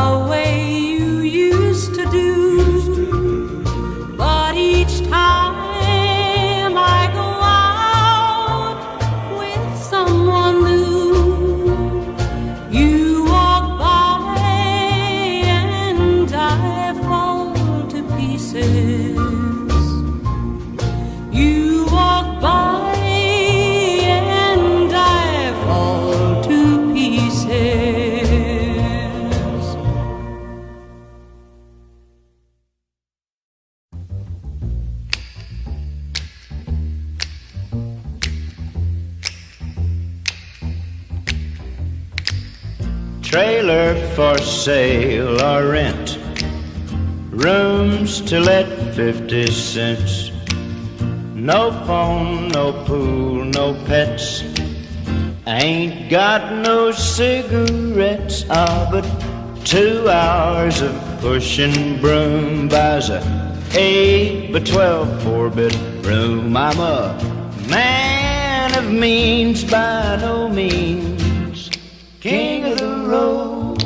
the way you used to do. But each time I go out with someone new, you walk by and I fall to pieces. You walk by and I fall to pieces. Trailer for sale or rent, rooms to let 50 cents. No phone, no pool, no pets. Ain't got no cigarettes. But 2 hours of pushing broom buys a 8 by 12 4-bedroom. I'm a man of means, by no means king of the road.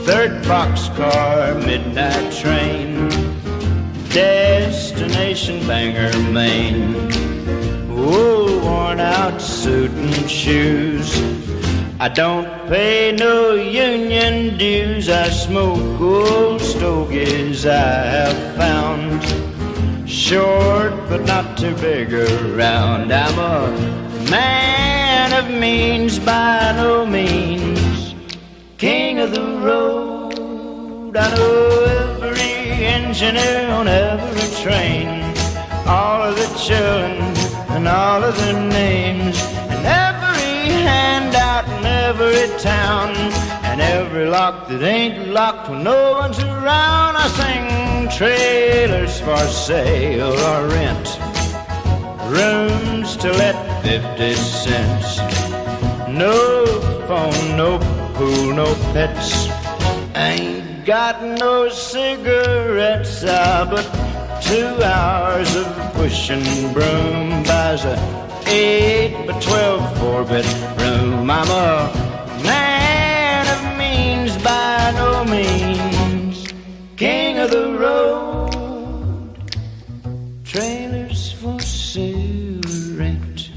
Third boxcar, midnight train, destination Bangor, Maine. Oh, worn out suit and shoes. I don't pay no union dues. I smoke old stogies I have found, short but not too big around. I'm a man of means, by no means king of the road. I know every engineer on every train, all of the children and all of their names, and every handout in every town, and every lock that ain't locked when no one's around. I sing trailers for sale or rent, rooms to let 50 cents. No phone, no pool, no pets. Ain't got no cigarettes. But 2 hours of pushing broom buys a 8 by 12 4-bedroom. I'm a man of means, by no means king of the road. Trailers for sale, rent,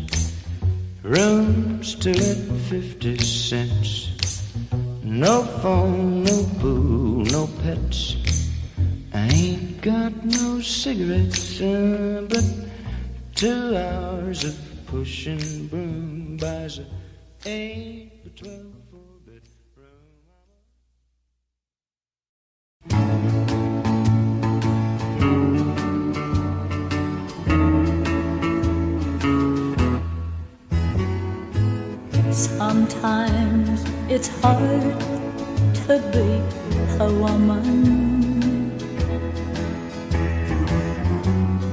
rooms to let 50 cents. No phone, no pool, no pets. I ain't got no cigarettes. But 2 hours of pushing broom buys a 8 by 12 4-bedroom. Sometimes it's hard to be a woman,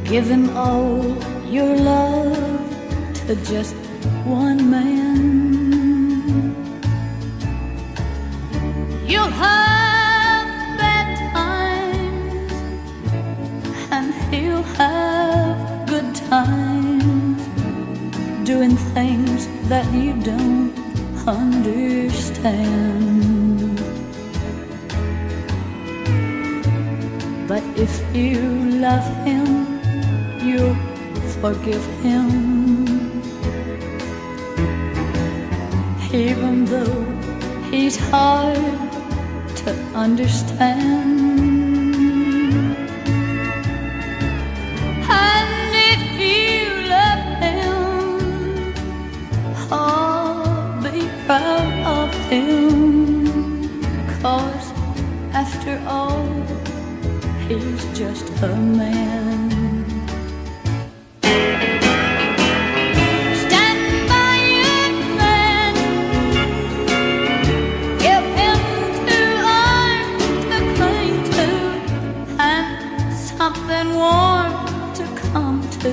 giving all your love to just one man. You'll have bad times and he'll have good times, doing things that you don't understand. But if you love him, you'll forgive him, even though he's hard to understand. And if you love him, oh, be proud of him, 'cause after all, he's just a man. Something warm to come to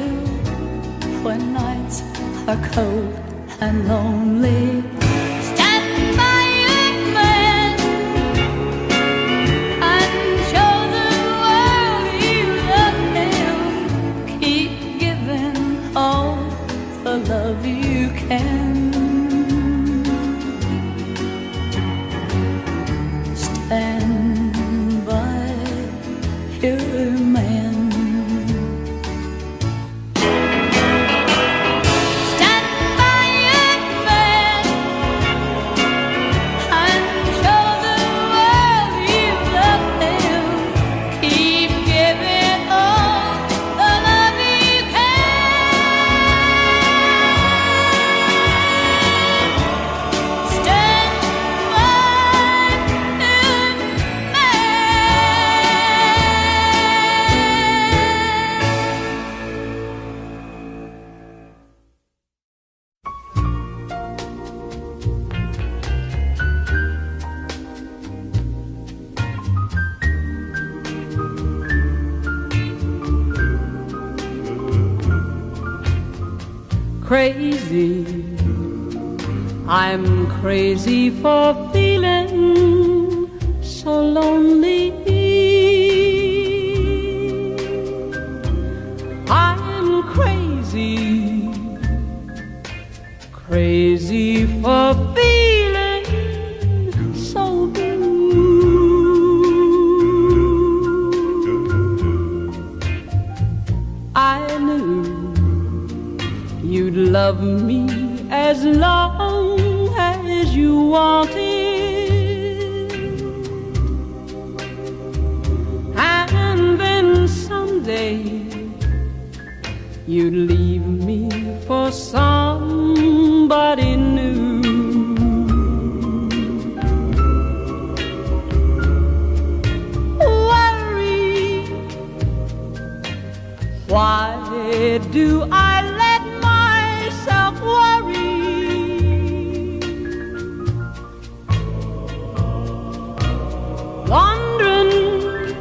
when nights are cold and lonely. Stand by your man and show the world you love him. Keep giving all the love you can. stand by your man. Stand by your man and show the world you love him. Keep giving all the love you can. Stand by your man. Crazy, I'm crazy for feeling so lonely. I'm crazy, crazy for feeling so blue. I knew you'd love me as long as you wanted, and then someday you'd leave me for somebody new. Worry, why do I let myself worry? Wondering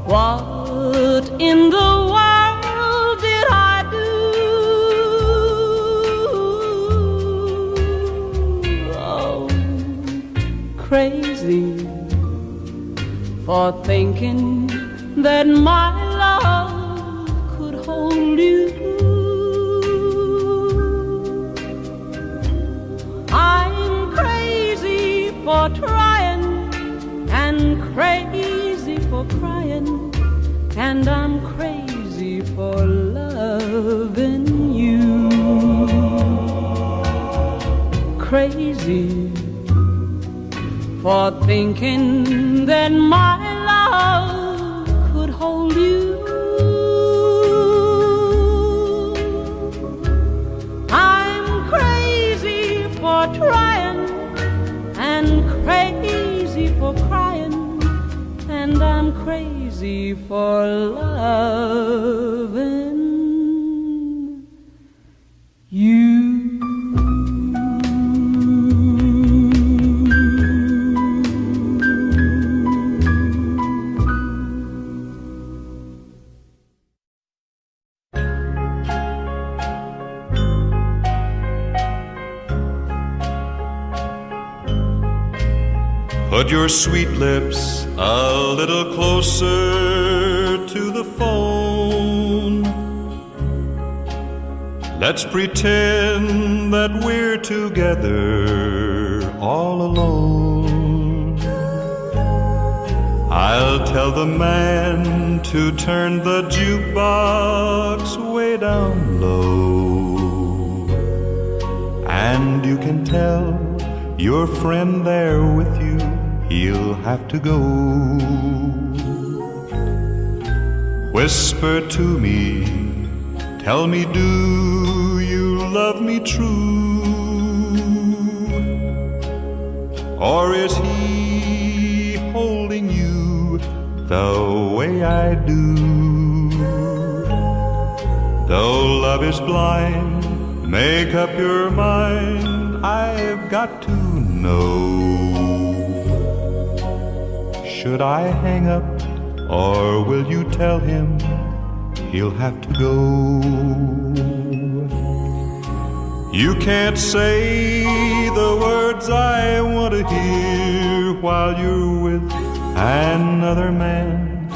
what in the world did I do? Oh, crazy for thinking that my love could hold you. I'm crazy for trying and crazy for crying, and I'm crazy for loving you. Crazy for thinking that my love could hold you. I'm crazy for trying and crazy for crying, and I'm crazy for loving you. Put your sweet lips a little closer to the phone. Let's pretend that we're together all alone. I'll tell the man to turn the jukebox way down low, and you can tell your friend there with you he'll have to go. Whisper to me, tell me, do you love me true? Or is he holding you the way I do? Though love is blind, make up your mind, I've got to know. Should I hang up, or will you tell him he'll have to go? You can't say the words I want to hear while you're with another man.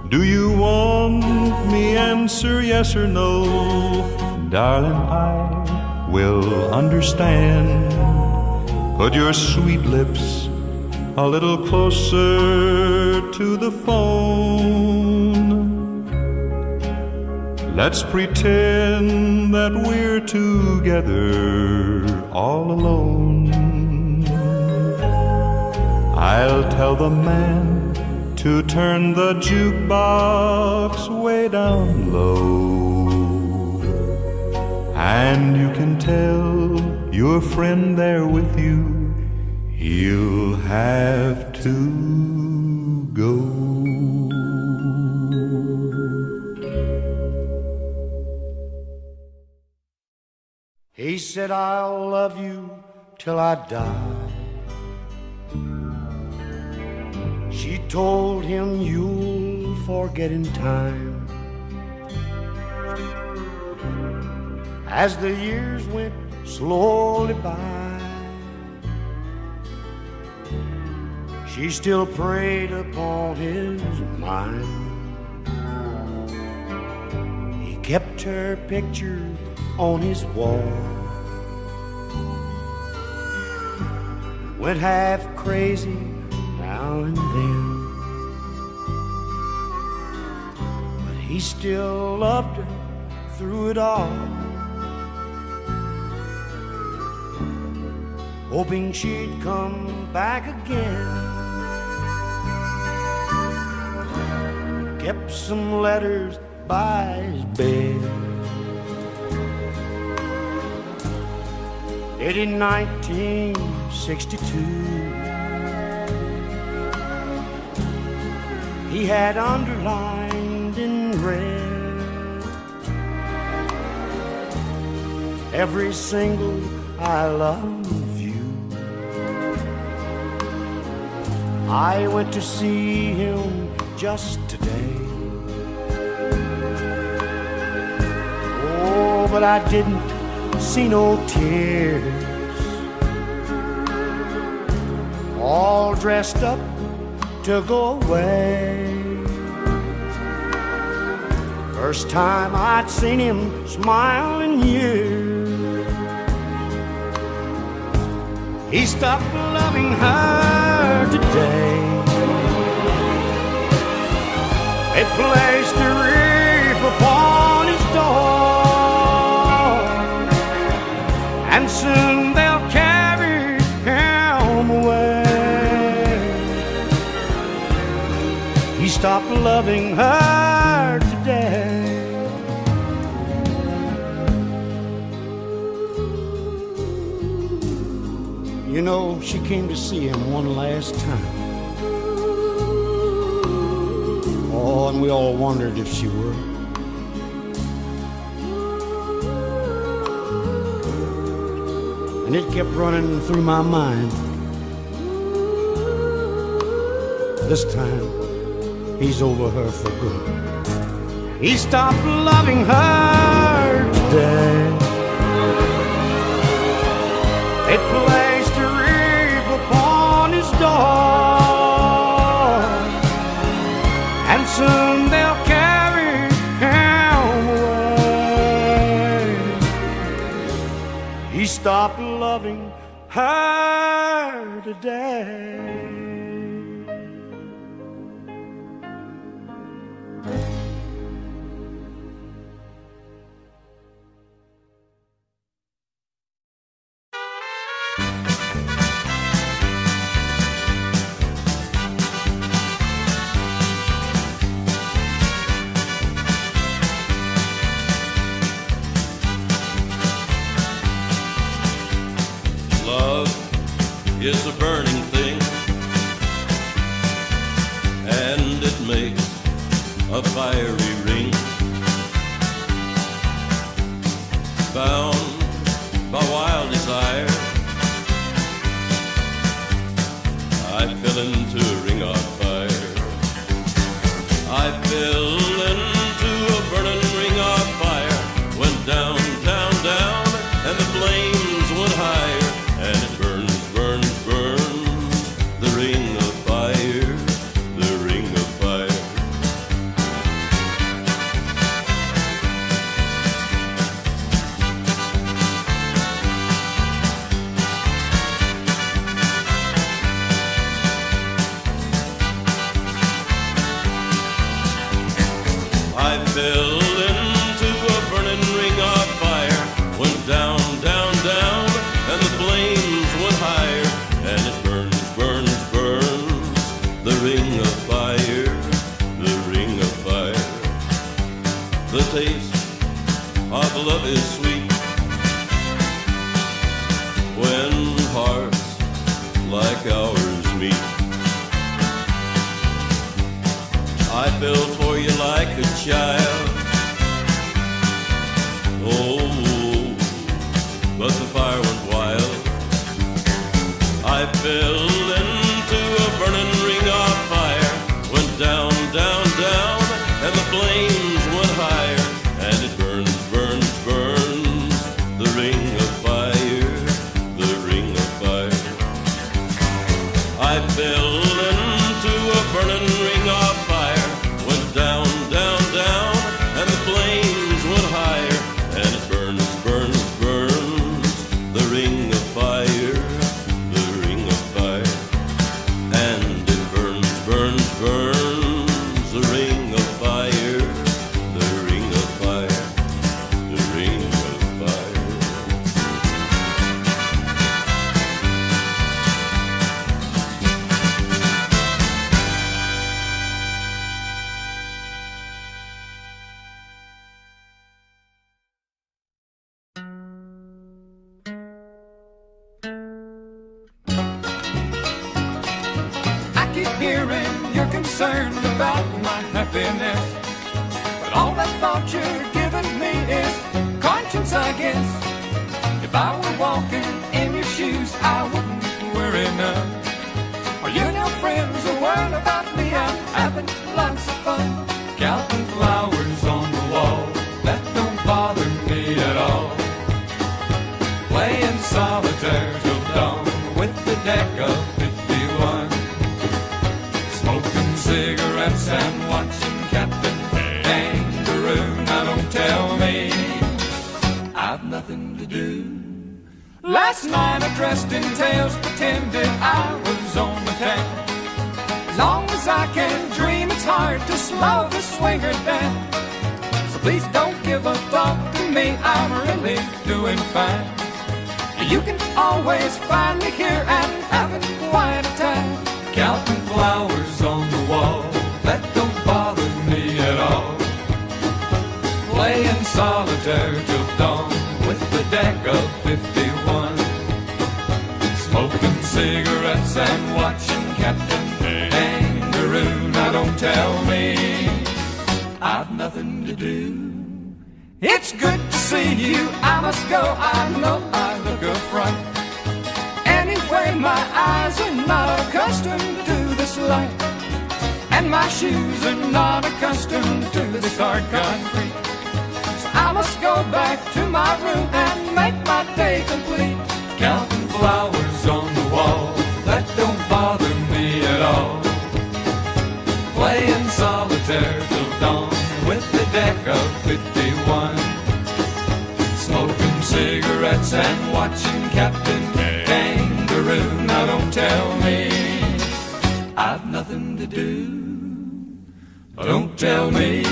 Do you want me answer yes or no? Darling, I will understand. Put your sweet lips a little closer to the phone. Let's pretend that we're together all alone. I'll tell the man to turn the jukebox way down low, and you can tell your friend there with you he'll have to go. He said, I'll love you till I die. She told him, you'll forget in time. As the years went slowly by, she still preyed upon his mind. He kept her picture on his wall, went half crazy now and then, but he still loved her through it all, hoping she'd come back again. Kept some letters by his bed, dated 1962. He had underlined in red every single I love you. I went to see him just today. Oh, but I didn't see no tears. All dressed up to go away. First time I'd seen him smile in years. He stopped loving her today. They placed a wreath upon his door, and soon they'll carry him away. He stopped loving her today. You know, she came to see him one last time. Oh, and we all wondered if she would. And it kept running through my mind. This time, he's over her for good. He stopped loving her today. They placed a wreath upon his door, and soon they'll carry him away. He stopped loving her today. Is a burning thing, and it makes a fiery ring. Bound by wild desire, I fell into a ring of fire. I fell into a burning ring of fire. Went down, down, down, and the flames went higher, and it burns, burns, burns, the ring of fire, the ring of fire. fell for you like a child. Oh, but the fire went wild. I fell into a burning ring of fire, went down, down, down, and the flames went higher, and it burns, burns, burns, the ring of fire, the ring of fire. I fell into a burning ring of fire, went down, down, down, and the flames went higher, and it burns, burns, burns, the ring of fire, the ring of fire. And it burns, burns, burns, the ring of fire, the ring of fire, the ring of fire. I keep hearing you're concerned about my happiness, but all that thought you're giving me is conscience, I guess. If I were walking in your shoes, I wouldn't worry none. Are you and your friends are worried about me? I'm having lots of fun, counting flowers on the wall. That don't bother me at all. Playing solitaire till dawn with the deck of 51. Smoking cigarettes and watching Captain Kangaroo. Now don't tell me I've nothing to do. Last night I dressed in tails, pretended I was on the town. As long as I can dream, it's hard to slow the swinger down. So please don't give a thought to me, I'm really doing fine. You can always find me here and having quite a time, counting flowers on the wall. That don't bother me at all. Playing solitaire till dawn with the deck of 51. Smoking cigarettes and watching Captain Kangaroo. Now don't tell me I've nothing to do. It's good to see you, I must go, I know I look a fright. Anyway, my eyes are not accustomed to this light, and my shoes are not accustomed to this hard concrete. So I must go back to my room and make my day complete, counting flowers on the wall. That don't bother me at all. Playing solitaire till dawn with the deck of 51. Smoking cigarettes and watching Captain Kangaroo. Now don't tell me I've nothing to do. Don't tell me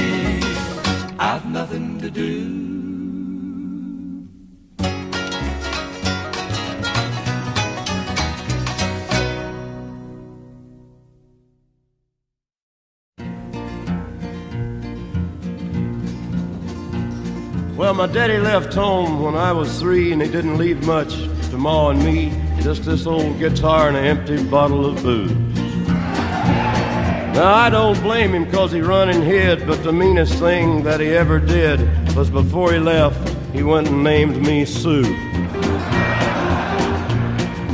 I've nothing to do. Well, my daddy left home when I was 3, and he didn't leave much to Ma and me, just this old guitar and an empty bottle of booze. Now, I don't blame him 'cause he run and hid, but the meanest thing that he ever did was before he left, he went and named me Sue.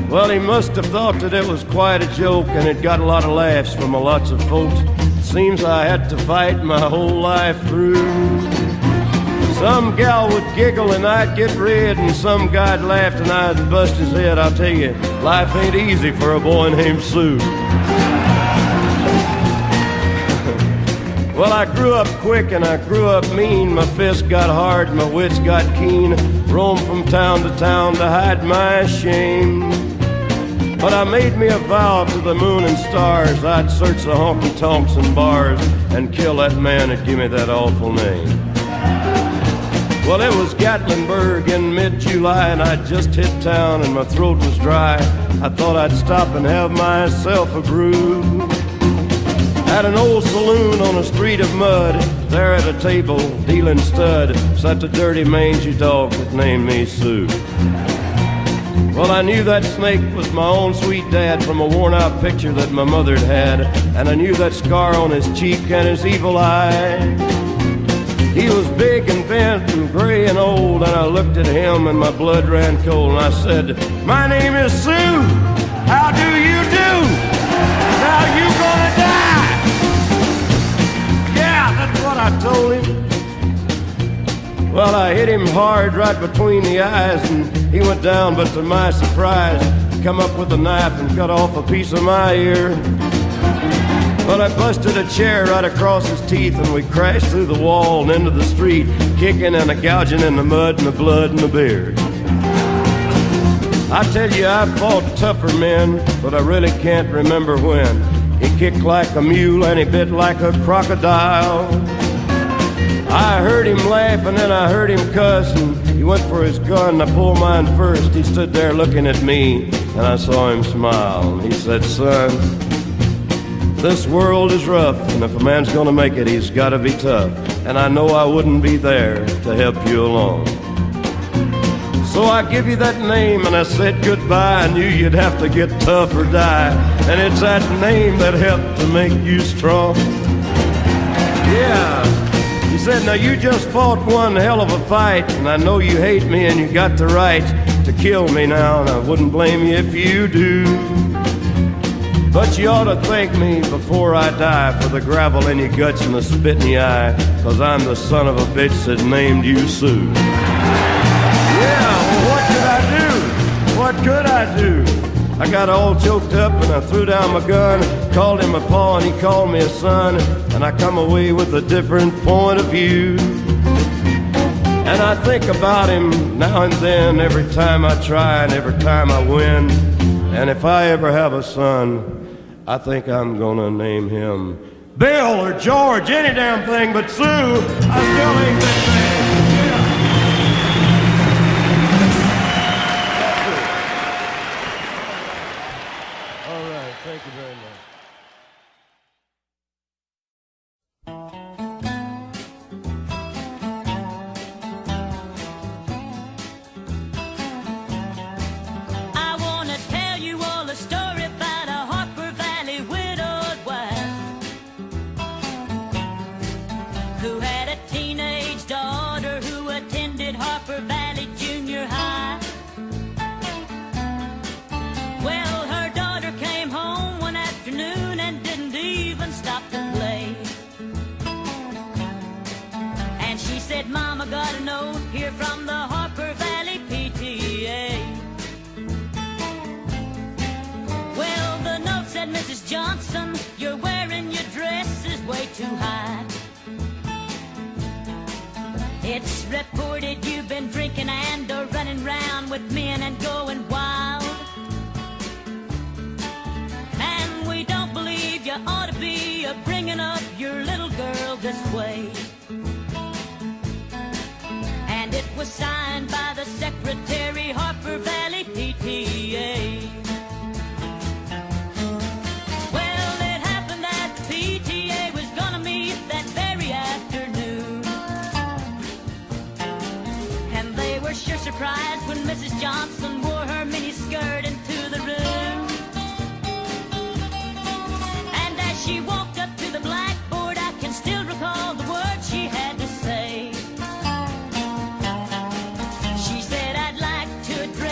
Well, he must have thought that it was quite a joke, and it got a lot of laughs from lots of folks. Seems I had to fight my whole life through. Some gal would giggle and I'd get red, and some guy'd laugh and I'd bust his head. I'll tell you, life ain't easy for a boy named Sue. Well, I grew up quick and I grew up mean. My fists got hard, my wits got keen. Roamed from town to town to hide my shame. But I made me a vow to the moon and stars, I'd search the honky-tonks and bars and kill that man that give me that awful name. Well, it was Gatlinburg in mid-July, and I'd just hit town and my throat was dry. I thought I'd stop and have myself a brew. At an old saloon on a street of mud, there at a table, dealing stud, sat the dirty mangy dog that named me Sue. Well, I knew that snake was my own sweet dad from a worn-out picture that my mother'd had, and I knew that scar on his cheek and his evil eye. He was big and bent and gray and old, and I looked at him and my blood ran cold, and I said, "My name is Sue. How do you do? Now you gonna die?" Yeah, that's what I told him. Well, I hit him hard right between the eyes, and he went down, but to my surprise, come up with a knife and cut off a piece of my ear. But I busted a chair right across his teeth, and we crashed through the wall and into the street, kicking and gouging in the mud and the blood and the beard. I tell you, I fought tougher men, but I really can't remember when. He kicked like a mule and he bit like a crocodile. I heard him laugh and then I heard him cuss, and he went for his gun. I pulled mine first. He stood there looking at me, and I saw him smile. And he said, "Son, this world is rough, and if a man's gonna make it, he's gotta be tough. And I know I wouldn't be there to help you along. So I give you that name, and I said goodbye. I knew you'd have to get tough or die, and it's that name that helped to make you strong." Yeah. He said, "Now you just fought one hell of a fight, and I know you hate me and you got the right to kill me now, and I wouldn't blame you if you do. But you ought to thank me before I die for the gravel in your guts and the spit in your eye, 'cause I'm the son of a bitch that named you Sue." Yeah, well, what could I do? What could I do? I got all choked up and I threw down my gun, called him a pa and he called me a son, and I come away with a different point of view. And I think about him now and then, every time I try and every time I win. And if I ever have a son, I think I'm gonna name him Bill or George, any damn thing but Sue. I still ain't that man. All right, thank you very much. I wanna tell you all a story about a Harper Valley widowed wife who had a teenage daughter who attended Harper Valley Junior High. Well, her daughter came home one afternoon and didn't even stop to play. And she said, "Mama, got a note here from the Harper Valley PTA." Well, the note said, "Mrs. Johnson, you're wearing your dress is way too high. It's reported you've been drinking and running round with men and going wild. And we don't believe you ought to be bringing up your little girl this way." And it was signed by the secretary, Harper Valley PTA. Well, it happened that the PTA was gonna meet that very afternoon, and they were sure surprised when Mrs. Johnson wore her mini skirt into the room. And as she walked up to the blackboard, I can still recall the words she had to say. She said, "I'd like to address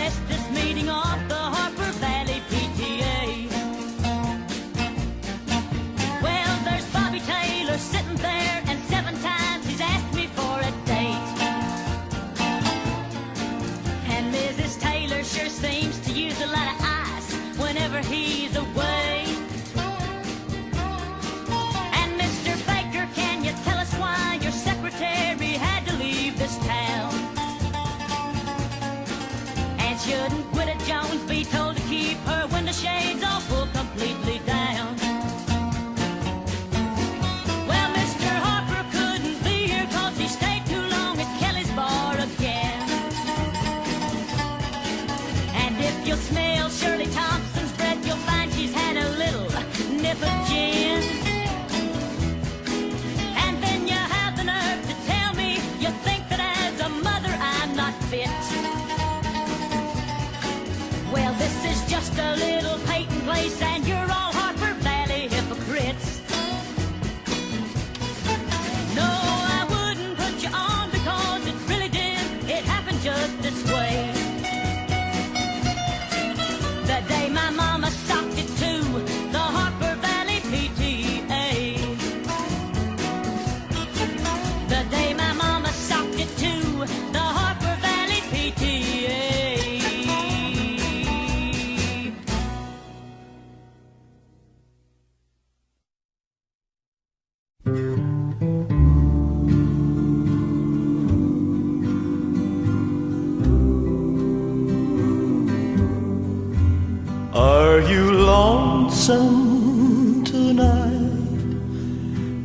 lonesome tonight?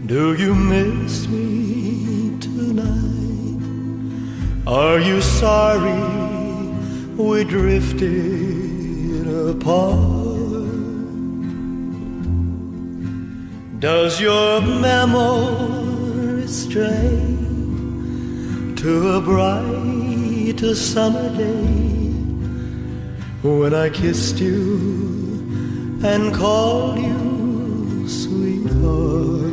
Do you miss me tonight? Are you sorry we drifted apart? Does your memory stray to a bright summer day when I kissed you and called you sweetheart?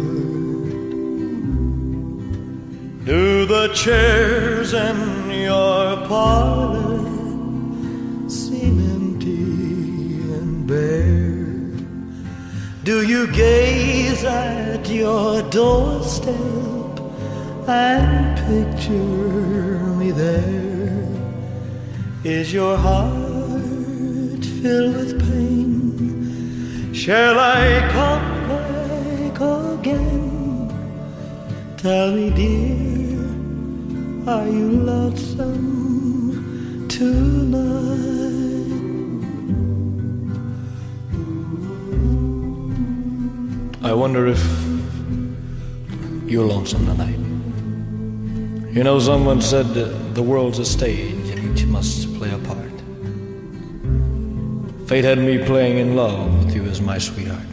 Do the chairs in your parlor seem empty and bare? Do you gaze at your doorstep and picture me there? Is your heart filled with pain? Shall I come back again? Tell me, dear, are you lonesome tonight? I wonder if you're lonesome tonight. You know, someone said the world's a stage and each must play a part. Fate had me playing in love with you as my sweetheart.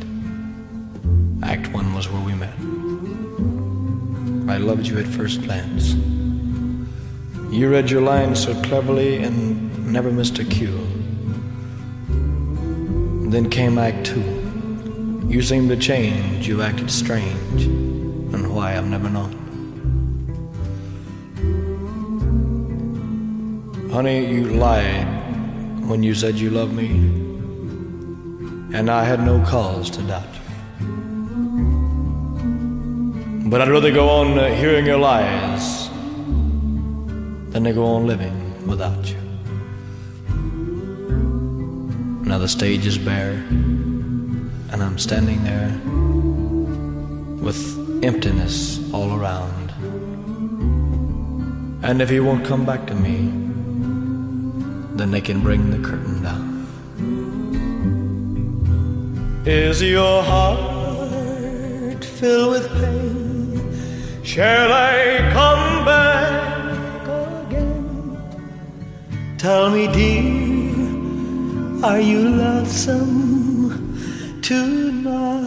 Act 1 was where we met. I loved you at first glance. You read your lines so cleverly and never missed a cue. Then came Act 2. You seemed to change, you acted strange, and why I've never known. Honey, you lied when you said you loved me, and I had no cause to doubt you. But I'd rather go on hearing your lies than to go on living without you. Now the stage is bare, and I'm standing there with emptiness all around. And if you won't come back to me, then they can bring the curtain down. Is your heart filled with pain? Shall I come back again? Tell me, dear, are you lonesome tonight?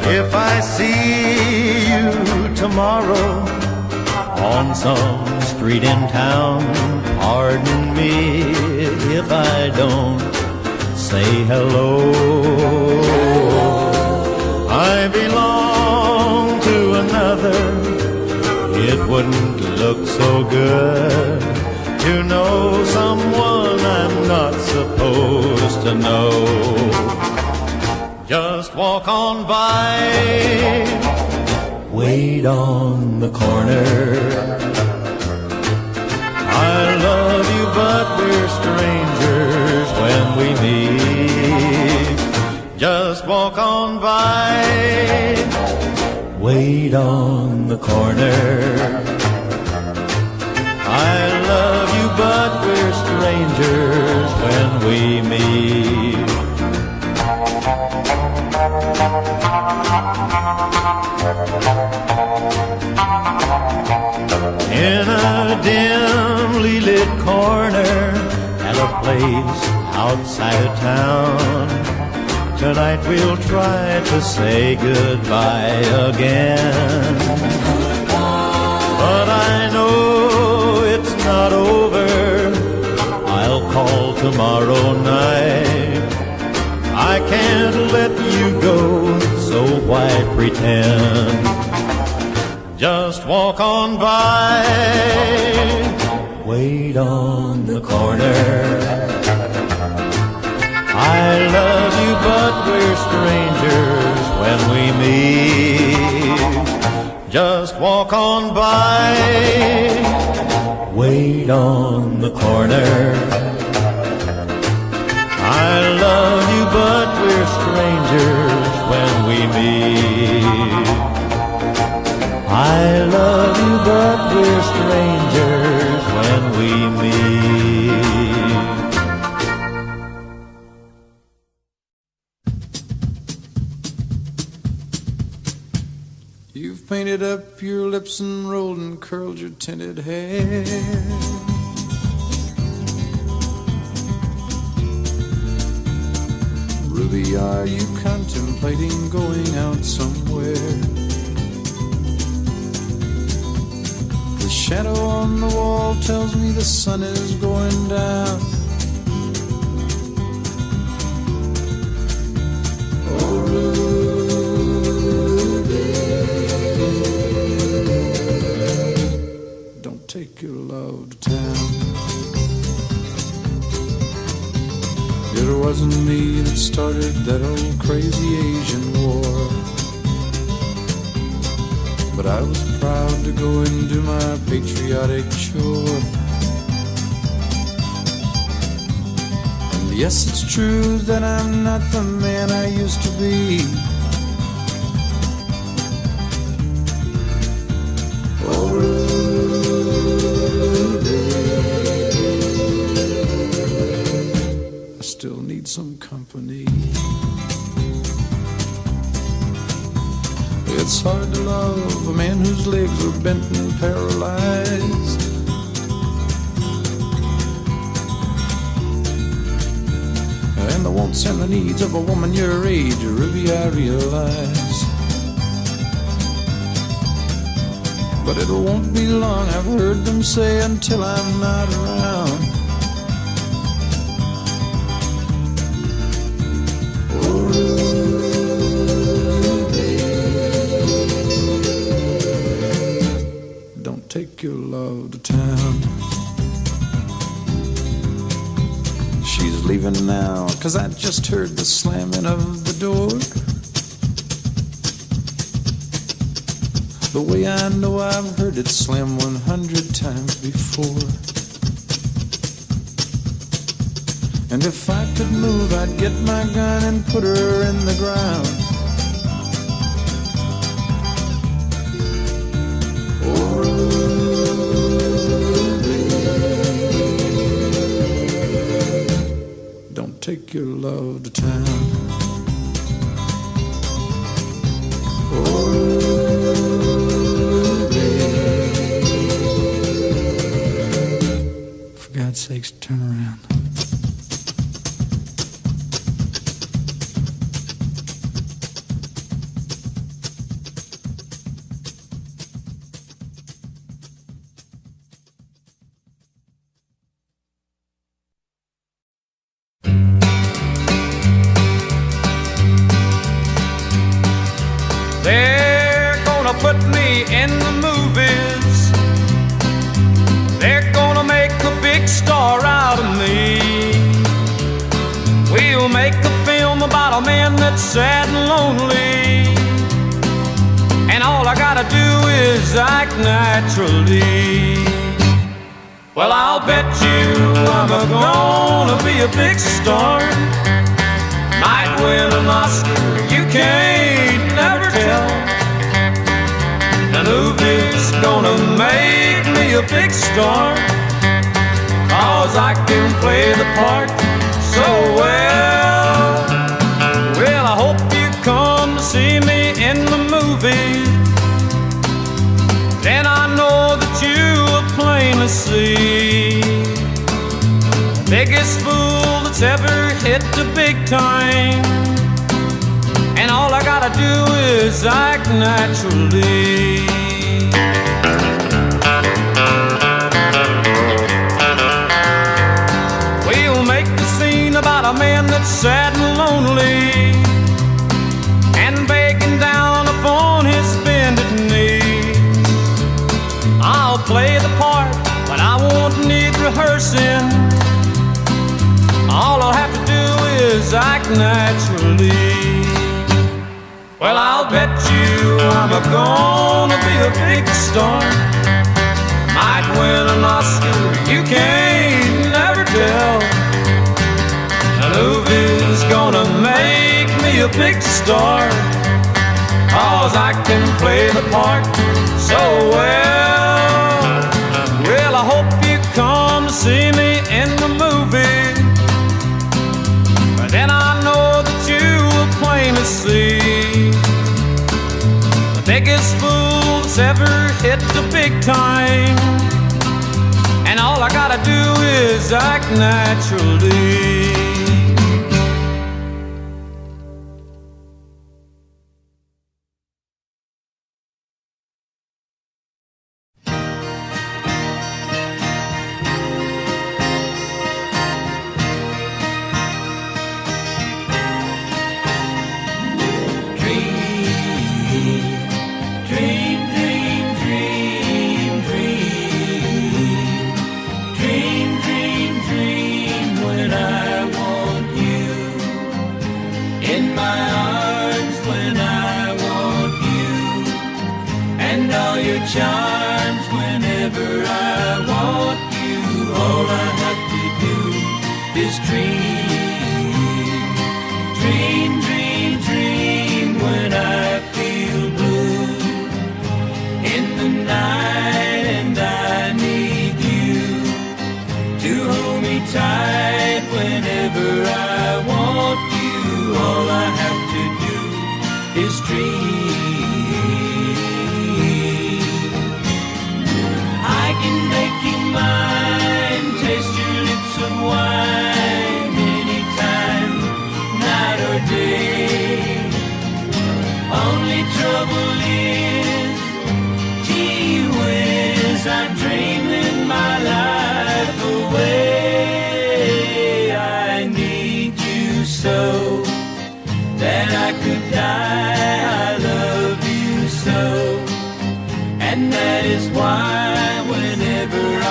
If I see you tomorrow on some street in town, pardon me if I don't say hello. I belong to another. It wouldn't look so good to know someone I'm not supposed to know. Just walk on by, wait on the corner. I love you, but we're strangers when we meet. Just walk on by, wait on the corner. I love you, but we're strangers when we meet. In a dimly lit corner at a place outside of town, tonight we'll try to say goodbye again. But I know it's not over. I'll call tomorrow night. I can't let you go, so why pretend? Just walk on by, wait on the corner. I love you, but we're strangers when we meet. Just walk on by, wait on the corner. I love you, but we're strangers when we meet. I love you, but we're strangers when we meet. You've painted up your lips and rolled and curled your tinted hair. Ruby, are you contemplating going out somewhere? The shadow on the wall tells me the sun is going down. Oh, Ruby, don't take your love to town. It wasn't me that started that old crazy Asian war, but I was proud to go and do my patriotic chore. And yes, it's true that I'm not the man I used to be. Oh, still need some company. It's hard to love a man whose legs are bent and paralyzed. And the wants and the needs of a woman your age, Ruby, I realize. But it won't be long, I've heard them say, until I'm not around. Take your love to town. She's leaving now, 'cause I just heard the slamming of the door. The way I know I've heard it slam 100 times before. And if I could move, I'd get my gun and put her in the ground. Take your love to town. Oh, for God's sakes, turn around. They're gonna put me in the movies. They're gonna make a big star out of me. We'll make a film about a man that's sad and lonely, and all I gotta do is act naturally. Well, I'll bet you I'm gonna be a big star. Might win an Oscar, you can't never tell. The movie's gonna make me a big star, 'cause I can play the part so well. Well, I hope you come to see me in the movie. Then I know that you will plainly see the biggest fool that's ever hit the big time. And all I gotta do is act naturally. We'll make the scene about a man that's sad and lonely, and begging down upon his bended knee. I'll play the part, but I won't need rehearsing. All I'll have to do is act naturally. Well, I'll bet you I'm gonna be a big star. Might win an Oscar, you can't never tell. The movie's gonna a big star, 'cause I can play the part so well. Well, I hope you come to see me in the movie, but then I know that you will plainly see the biggest fool that's ever hit the big time, and all I gotta do is act naturally. Charms whenever I want you. All I have to do is dream, dream, dream, dream. When I feel blue in the night and I need you to hold me tight whenever I want you. All I have to do is dream. Taste your lips of wine anytime, night or day. Only trouble is, gee whiz, I'm dreaming my life away. I need you so that I could die. I love you so, and that is why whenever I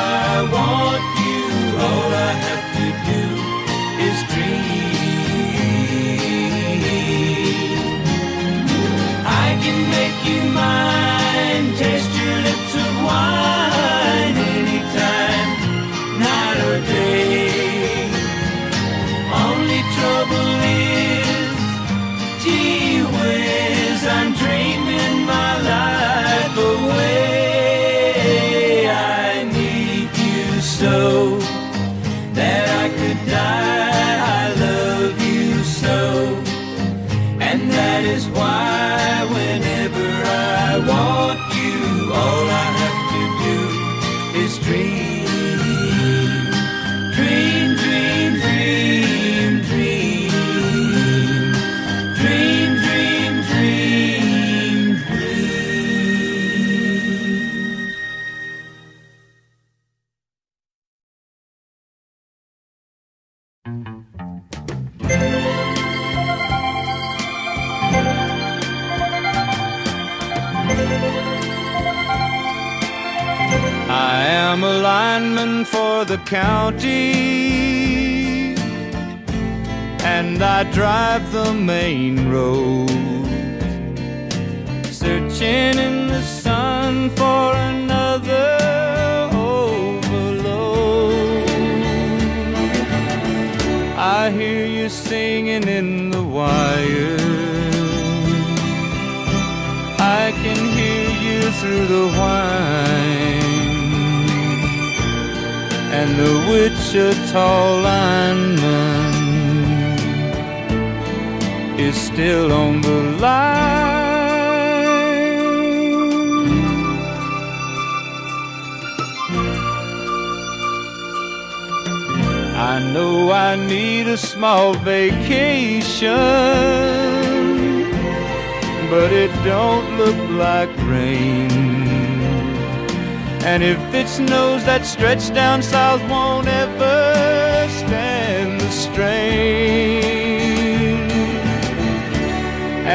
want you, all I have to do is dream. I can make you mine, taste your lips of wine anytime, night or day. Only trouble is, gee whiz, I'm dreaming my life away. So that I could die. I love you so, and that is why whenever I want you, all I have to do is dream, dream, dream, dream, dream, dream, dream, dream, dream. I am a lineman for the county, and I drive the main road, searching in the sun for another overload. I hear you singing in the wire, I can hear you through the whine, and the Wichita lineman is still on the line. I know I need a small vacation, but it don't look like rain. And if it snows, that stretch down south won't ever stand the strain.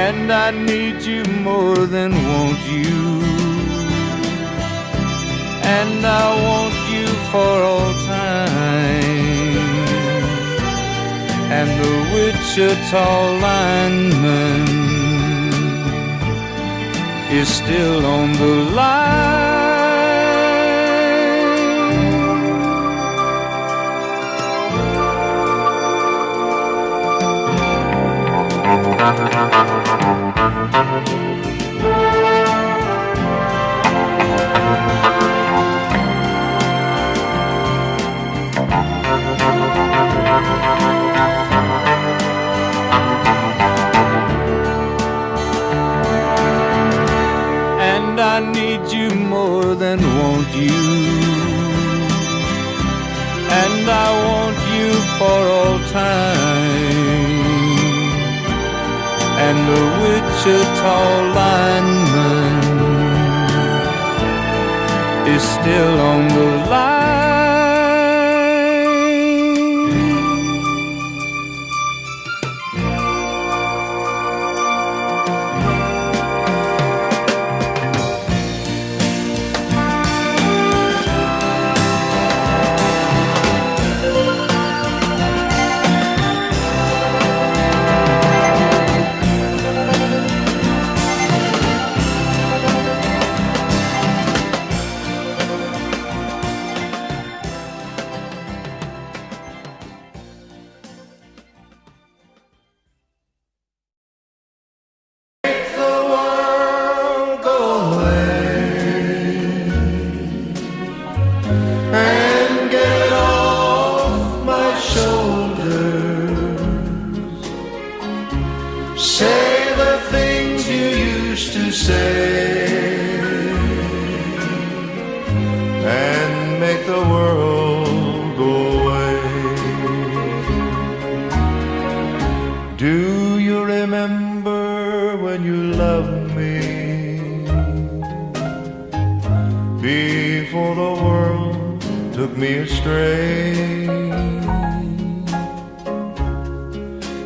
And I need you more than want you, and I want you for all time. And the Wichita lineman is still on the line. And I need you more than want you, and I want you for all time. And the Wichita lineman is still on the line. Say the things you used to say and make the world go away. Do you remember when you loved me before the world took me astray?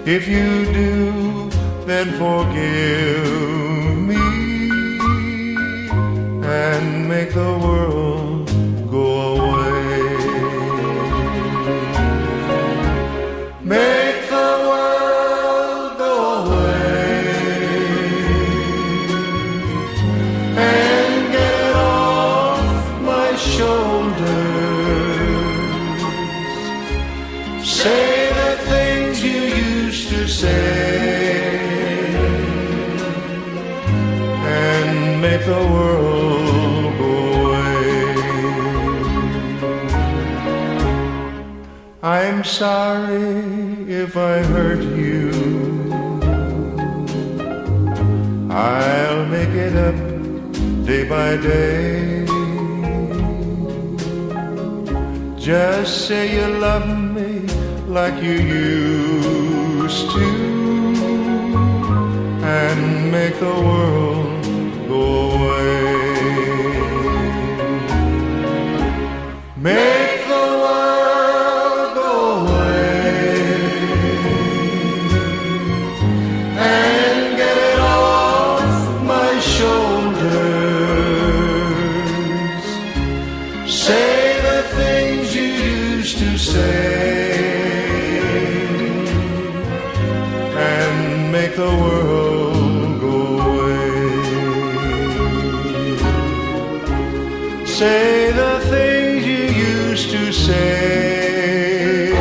If you do, then forgive me and make the world go away. Make the world go away and get it off my shoulders. Say the things you used to say and make the world go away. I'm sorry if I hurt you. I'll make it up day by day. Just say you love me like you used to and make the world go away. Make the world go away and get it off my shoulders. Say the things you used to say and make the world go away. Say the things you used to say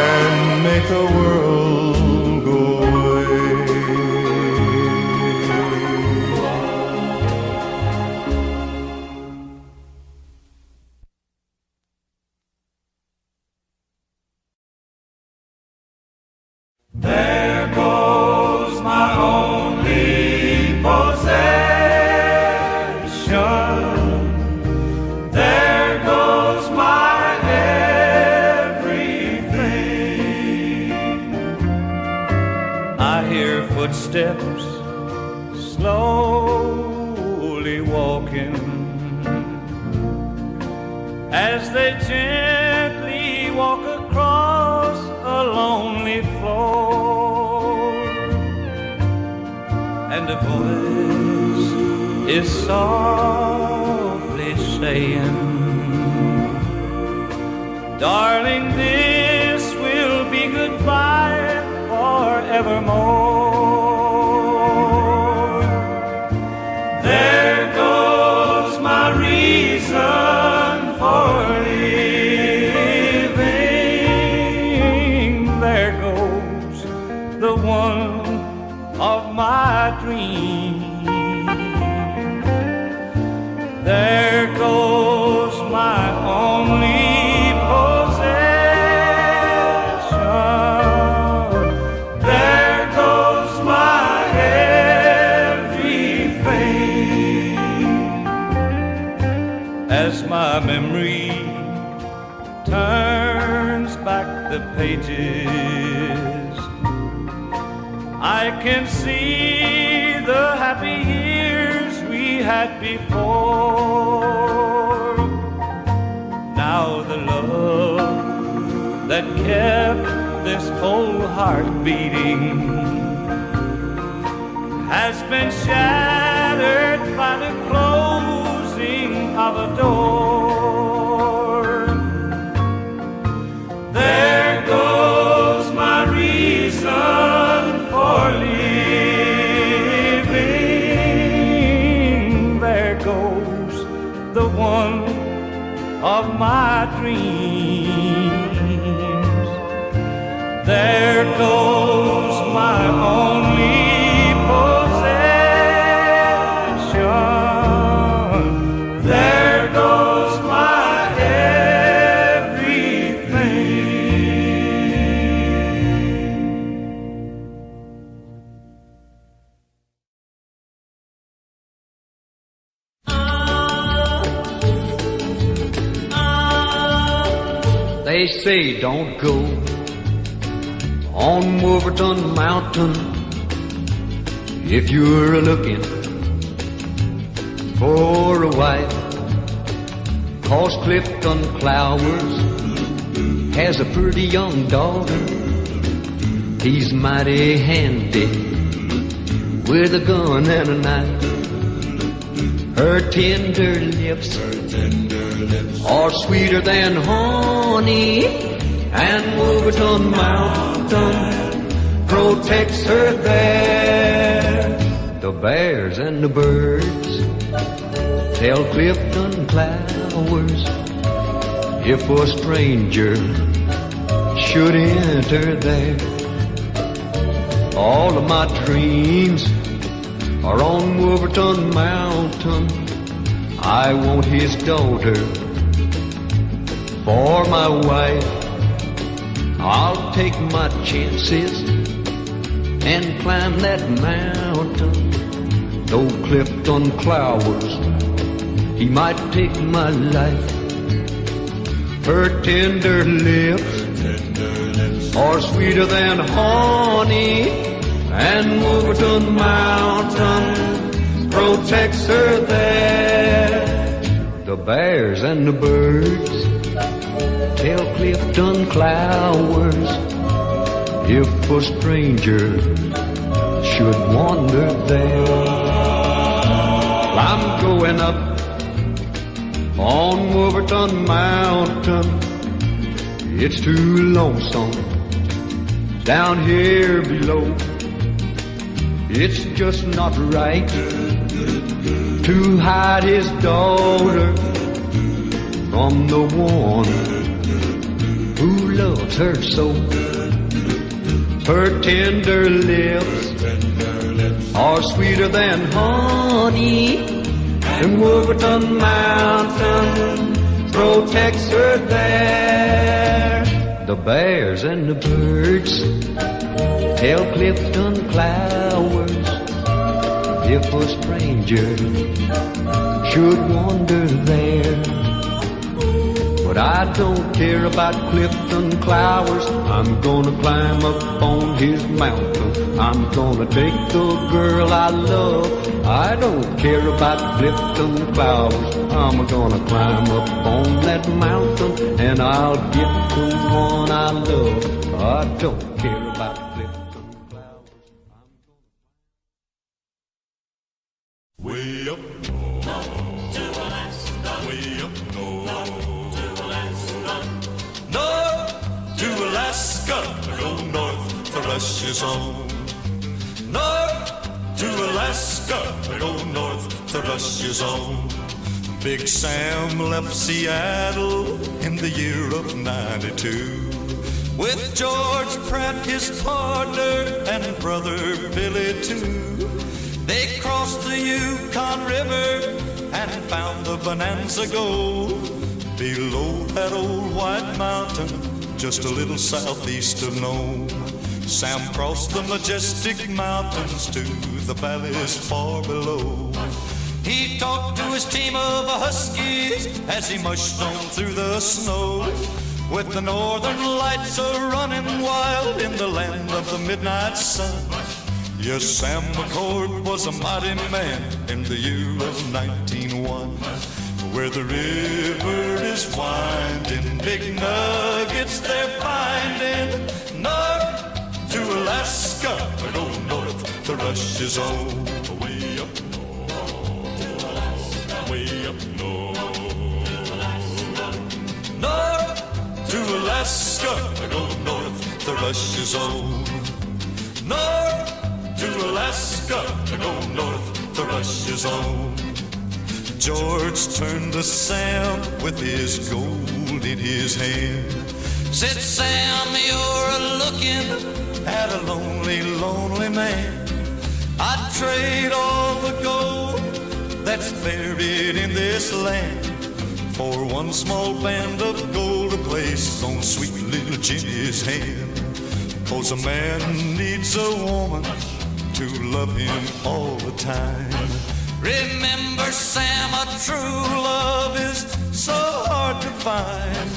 and make the world go away. There goes my only possession. There goes my everything. I hear footsteps slowly walking as they gently walk across a lonely floor, and a voice is softly saying, darling, this will be goodbye forevermore. There goes my reason for living. There goes one of my dreams. There goes my only possession. There goes my everything. As my memory turns back the pages, I can see the happy years we had before. Now the love that kept this whole heart beating has been shattered by the closing of a door. There goes my reason for living. There goes the one of my dreams. There goes my only possession. There goes my They say don't go on Wolverton Mountain if you're looking for a wife, 'cause Clifton Clowers has a pretty young daughter. He's mighty handy with a gun and a knife. Her tender lips are sweeter than honey, and Wolverton Mountain protects her there. The bears and the birds tell Clifton Clowers if a stranger should enter there. All of my dreams are on Wolverton Mountain. I want his daughter for my wife. I'll take my chances and climb that mountain. Though Clifton Clowers, he might take my life. Her tender lips are sweeter than honey, and Wolverton Mountain protects her there. The bears and the birds tell Clifton Clowers if a stranger should wander there. I'm going up on Wolverton Mountain. It's too lonesome down here below. It's just not right to hide his daughter from the one who loves her so. Her tender lips are sweeter than honey, and Wolverton Mountain protects her there. The bears and the birds tell Clifton Clowers if a stranger should wander there. But I don't care about Clifton Clowers. I'm gonna climb up on his mountain. I'm gonna take the girl I love. I don't care about Clifton Clowers. I'm gonna climb up on that mountain, and I'll get the one I love. I don't care about Clifton Clowers. Way up north to Alaska. Way up north to Alaska. North to Alaska. Go north for Russia's home. North to Alaska. Go north to Russia's home. Big Sam left Seattle in the year of '92. with George Pratt, his partner, and brother Billy too. They crossed the Yukon River and found the Bonanza Gold below that old white mountain, just a little southeast of Nome. Sam crossed the majestic mountains to the valleys far below. He talked to his team of huskies as he mushed on through the snow, with the northern lights a-running wild in the land of the midnight sun. Yes, Sam McCord was a mighty man in the year of 1901, where the river is winding, big nuggets they're finding. North to Alaska, go north to Rush's Own. Way up north, way up north. North to Alaska, go north to Rush's Own. North to Alaska, go north to Rush's Own. George turned to Sam with his gold in his hand. Said, Sam, you're looking at a lonely, lonely man. I'd trade all the gold that's buried in this land for one small band of gold to place on sweet little Jenny's hand. 'Cause a man needs a woman to love him all the time. Remember, Sam, a true love is so hard to find.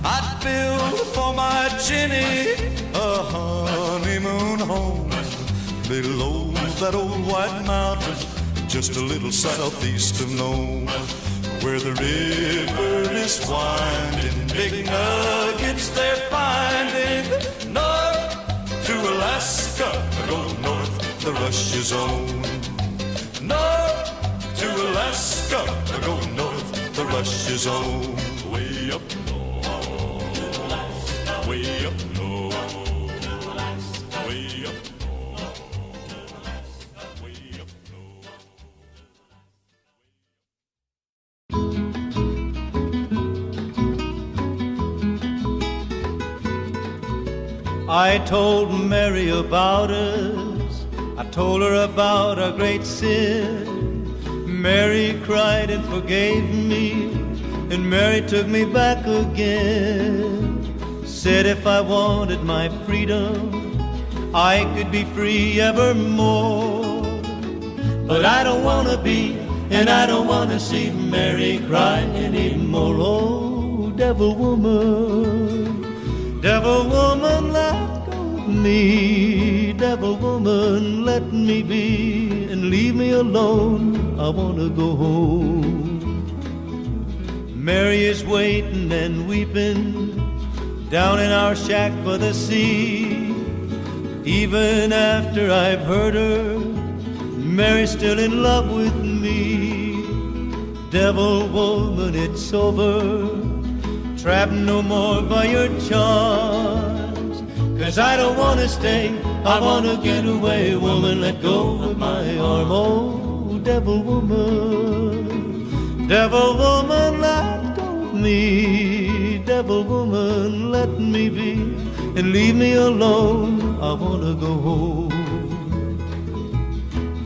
I'd build for my Jenny a honeymoon home below that old white mountain, just a little southeast of Nome, where the river is winding, big nuggets they're finding. North to Alaska, go north to Rush's Own. North to Alaska, go north to Rush's Own. Way up north, way up north, way up north, way up north. I told Mary about us. I told her about our great sin. Mary cried and forgave me, and Mary took me back again. Said if I wanted my freedom, I could be free evermore. But I don't want to be, and I don't want to see Mary cry anymore. Oh, devil woman, let go of me. Devil woman, let me be, and leave me alone. I want to go home. Mary is waiting and weeping down in our shack by the sea. Even after I've hurt her, Mary's still in love with me. Devil woman, it's over. Trapped no more by your charms. 'Cause I don't want to stay, I want to get away. Woman, let go of my arm. Oh, devil woman, let go of me. Devil woman, let me be, and leave me alone. I want to go home.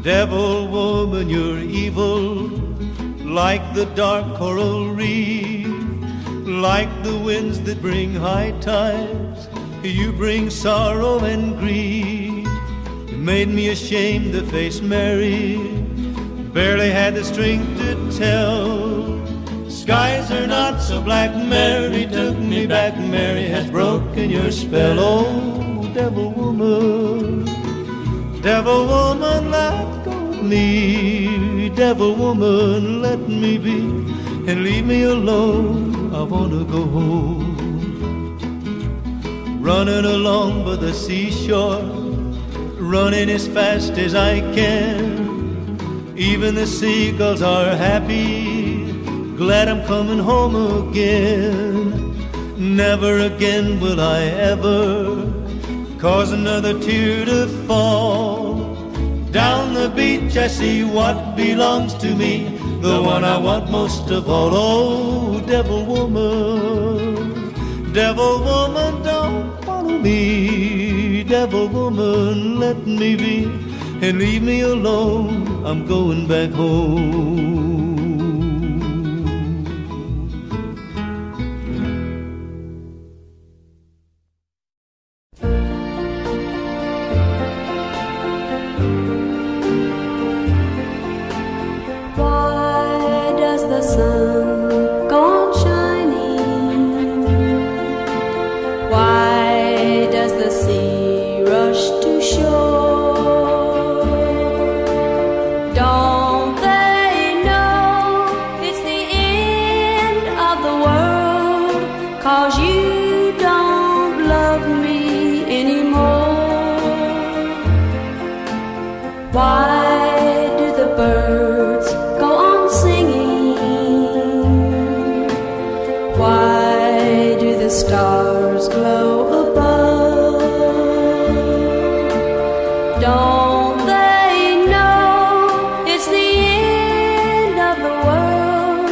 Devil woman, you're evil, like the dark coral reef, like the winds that bring high tides. You bring sorrow and grief. You made me ashamed to face Mary, barely had the strength to tell. Skies are not so black, Mary took me back. Mary has broken your spell. Oh, devil woman, let go of me. Devil woman, let me be, and leave me alone. I want to go home. Running along by the seashore, running as fast as I can. Even the seagulls are happy, glad I'm coming home again. Never again will I ever cause another tear to fall. Down the beach I see what belongs to me, the one I want most of all. Oh, devil woman, don't wanna me, devil woman, let me be, and leave me alone. I'm going back home. Why does the sun go on shining? Why does the sea rush to shore? Don't they know it's the end of the world? 'Cause you don't love me anymore. Why do the birds go on singing? Why do the stars glow above? Don't they know it's the end of the world?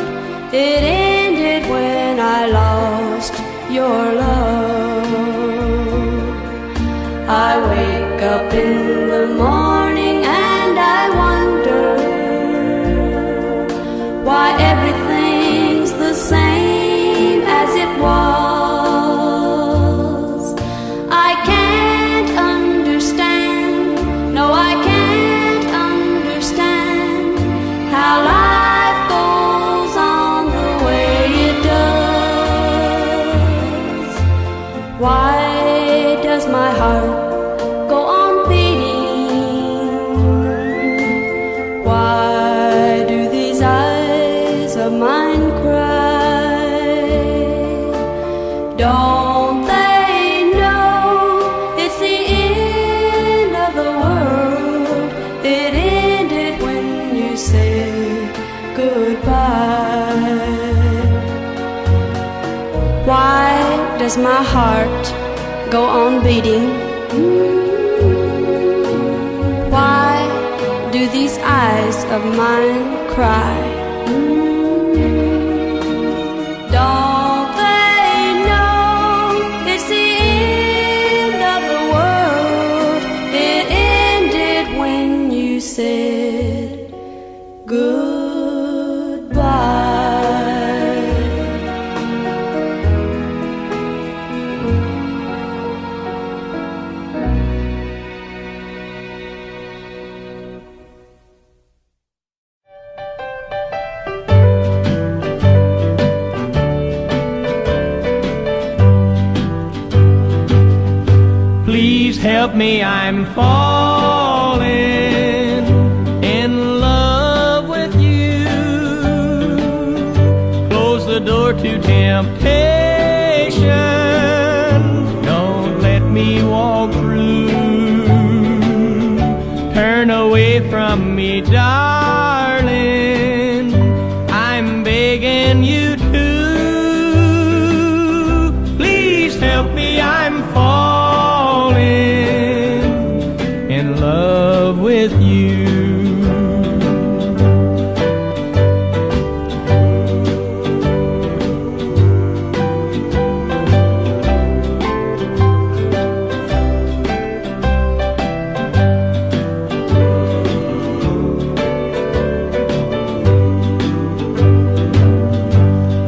It ended when I lost your love. I wake up in the morning and I wonder why everything's the same as it was. I can't understand, no I can't understand how life goes on the way it does. Why does my heart go on beating? Why do these eyes of mine cry? Don't they know it's the end of the world? It ended when you said goodbye. Why does my heart go on beating? Why do these eyes of mine cry? Don't they know it's the end of the world? It ended when you said goodbye. Please help me, I'm falling in love with you. Close the door to temptation. Don't let me walk through. Turn away from me, darling. I'm begging you to. Please help me, I'm falling in love with you.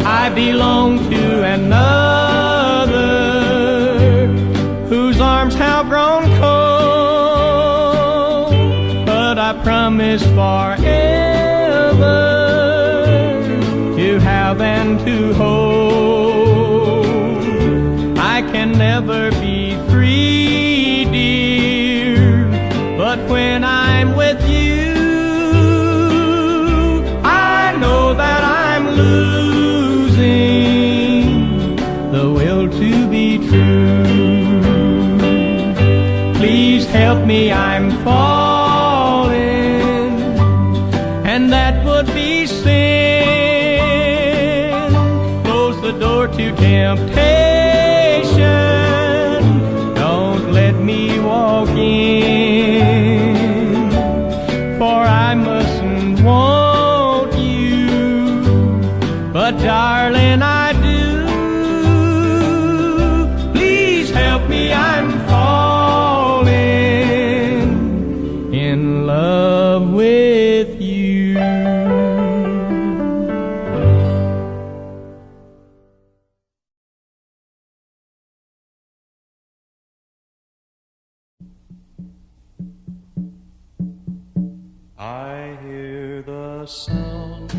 I belong to another whose arms have grown cold, but I promise forever to have and to hold. I can never be free, dear, but when I'm with you, I know that I'm losing the will to be true. Please help me, I'm falling, and that would be sin. Close the door to temptation. Don't let me walk in, for I mustn't want you, but darling, I do. Please help me, I hear the sound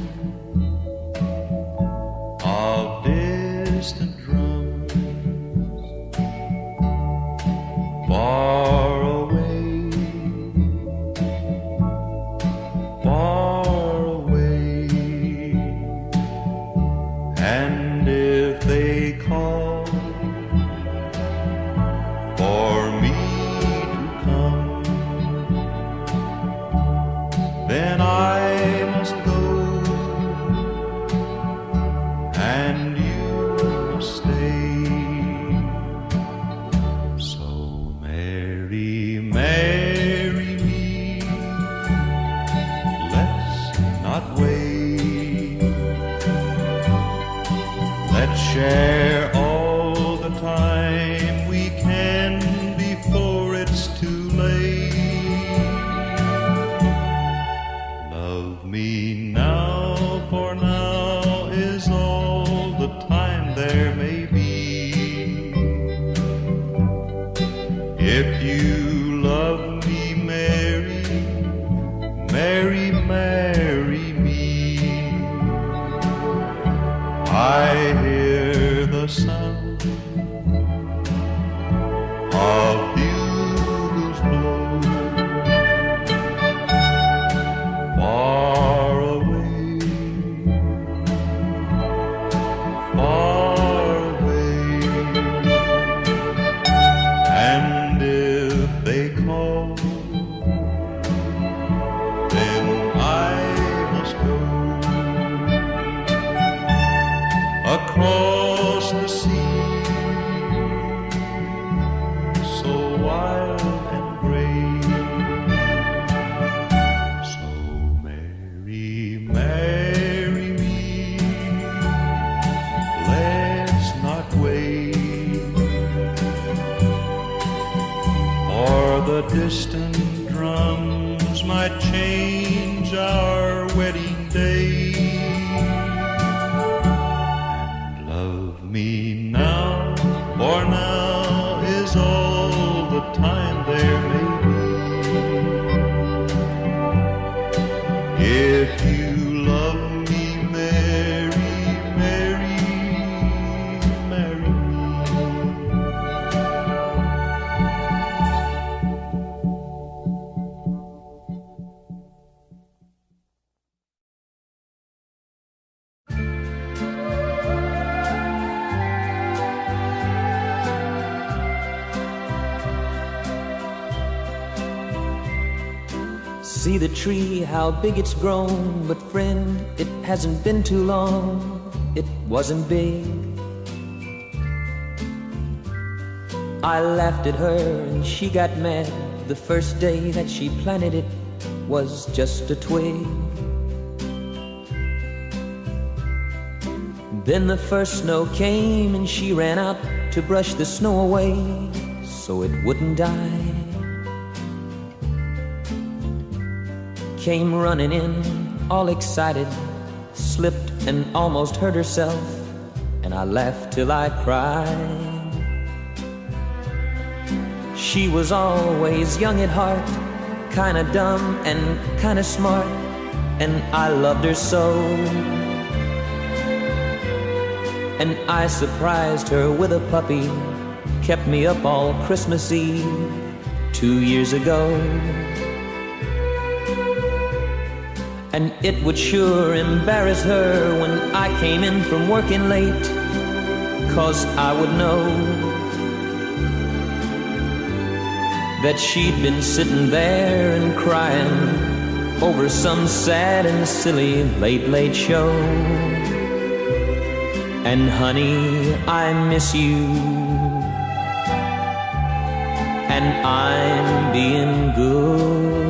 of distant drums far away, far away. And if they call for me to come, then I must go, and you must stay. So marry, marry me, let's not wait. Let's share all the time we can before it's too late. Love me now, for now is all the time there may be. If you love me, marry, marry, marry me. I hear the sound of bugles blow far away, far away. And if they call, then I must go across the sea, so wild and gray. So marry, marry me, let's not wait. Or the distant drums might change our wedding day. Love me now, for now is all the time there may be. If you love me, marry, marry, marry See the tree, how big it's grown. But friend, it hasn't been too long. It wasn't big. I laughed at her and she got mad. The first day that she planted it was just a twig. Then the first snow came and she ran out to brush the snow away so it wouldn't die. Came running in, all excited, slipped and almost hurt herself, and I laughed till I cried. She was always young at heart, kinda dumb and kinda smart, and I loved her so. And I surprised her with a puppy, kept me up all Christmas Eve 2 years ago. And it would sure embarrass her when I came in from working late, 'cause I would know that she'd been sitting there and crying over some sad and silly late show. And honey, I miss you, and I'm being good,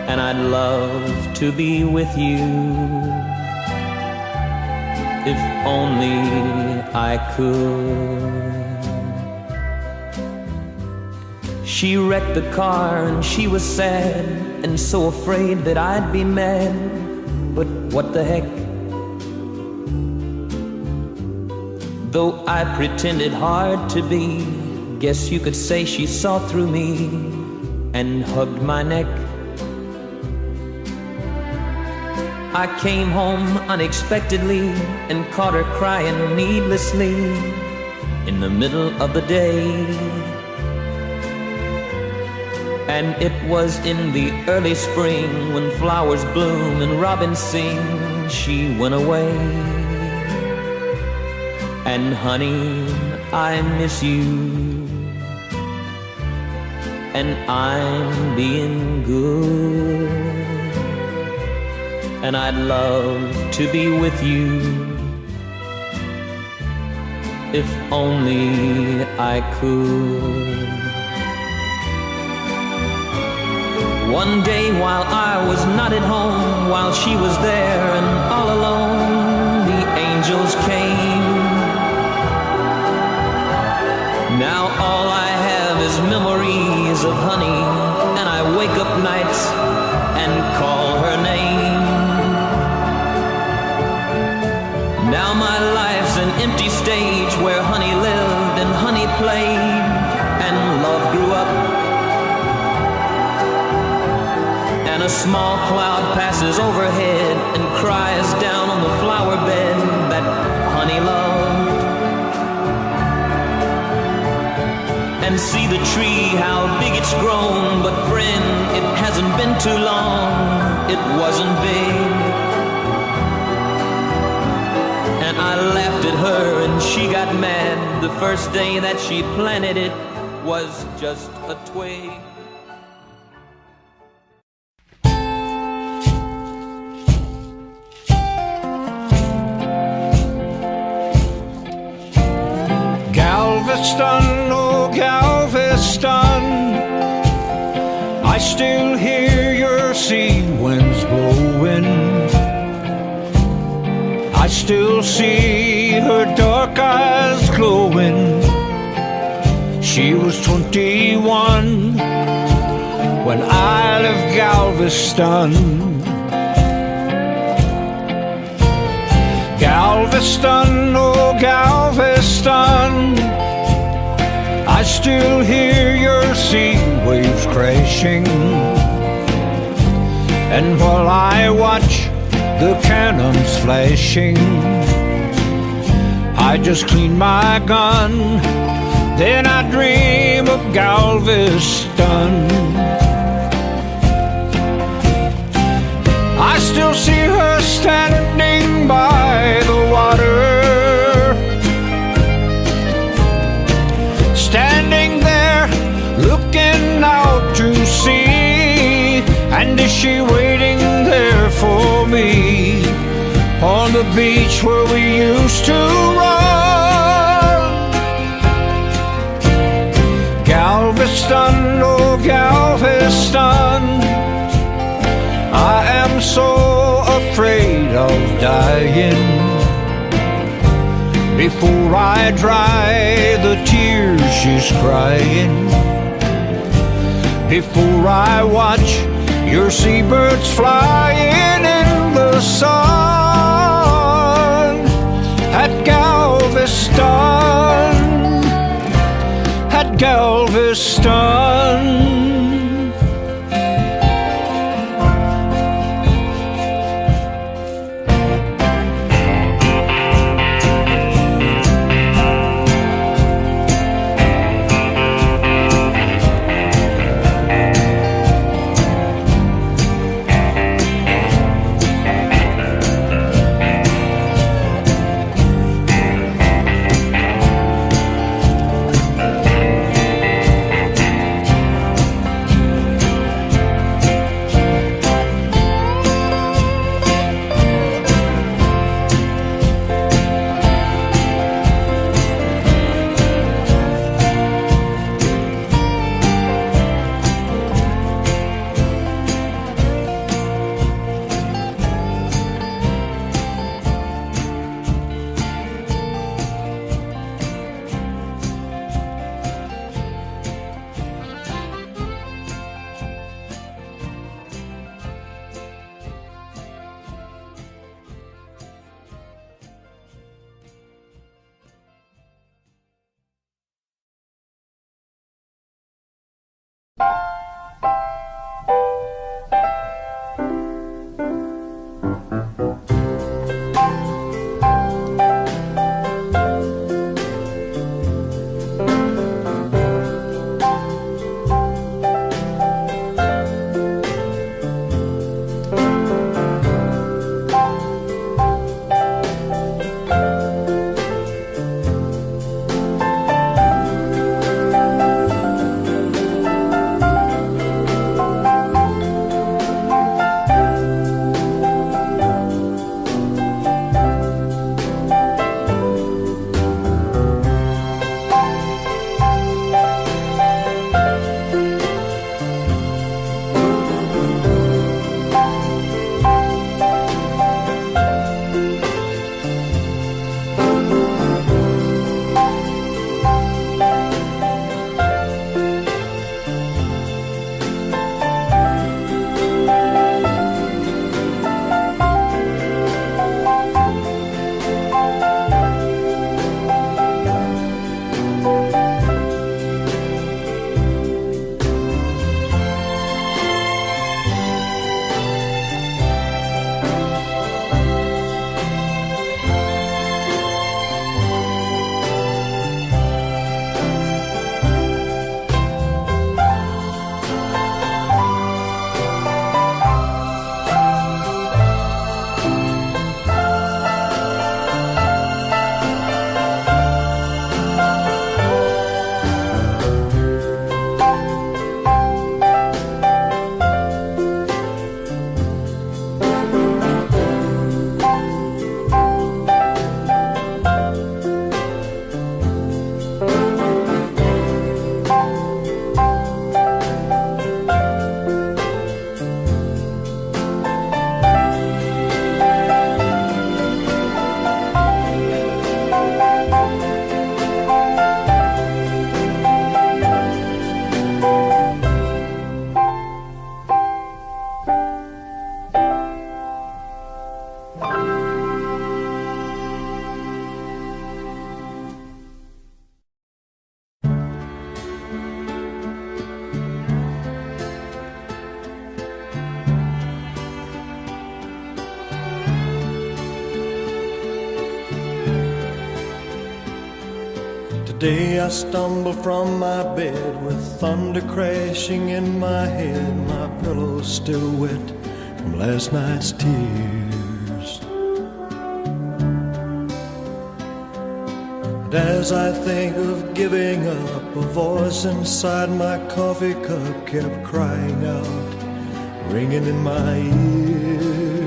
and I'd love to be with you if only I could. She wrecked the car and she was sad and so afraid that I'd be mad, but what the heck? Though I pretended hard to be, guess you could say she saw through me and hugged my neck. I came home unexpectedly and caught her crying needlessly in the middle of the day. And it was in the early spring when flowers bloom and robins sing, she went away. And honey, I miss you, and I'm being good, and I'd love to be with you if only I could. One day while I was not at home, while she was there and all alone, the angels came. Now all I have is memories of honey, and I wake up nights and call her name. Now my life's an empty stage where honey lived and honey played and love grew up. And a small cloud passes overhead and cries down on the flower bed that honey loved. And see the tree, how big it's grown, but friend, it hasn't been too long, it wasn't big. And I laughed at her and she got mad. The first day that she planted it was just a twig. Galveston, oh Galveston, I still hear your sea winds blowing. I still see her dark eyes glowing. She was 21 when I left Galveston. Galveston, oh Galveston, I still hear your sea waves crashing. And while I watch the cannons flashing, I just clean my gun, then I dream of Galveston. I still see her standing by the water, standing there looking out to sea. And is she waiting there for me on the beach where we used to run? Galveston, oh Galveston, I am so afraid of dying before I dry the tears she's crying, before I watch your seabirds flying in the sun at Galveston, at Galveston. Today I stumble from my bed with thunder crashing in my head. My pillow's still wet from last night's tears. And as I think of giving up, a voice inside my coffee cup kept crying out, ringing in my ears.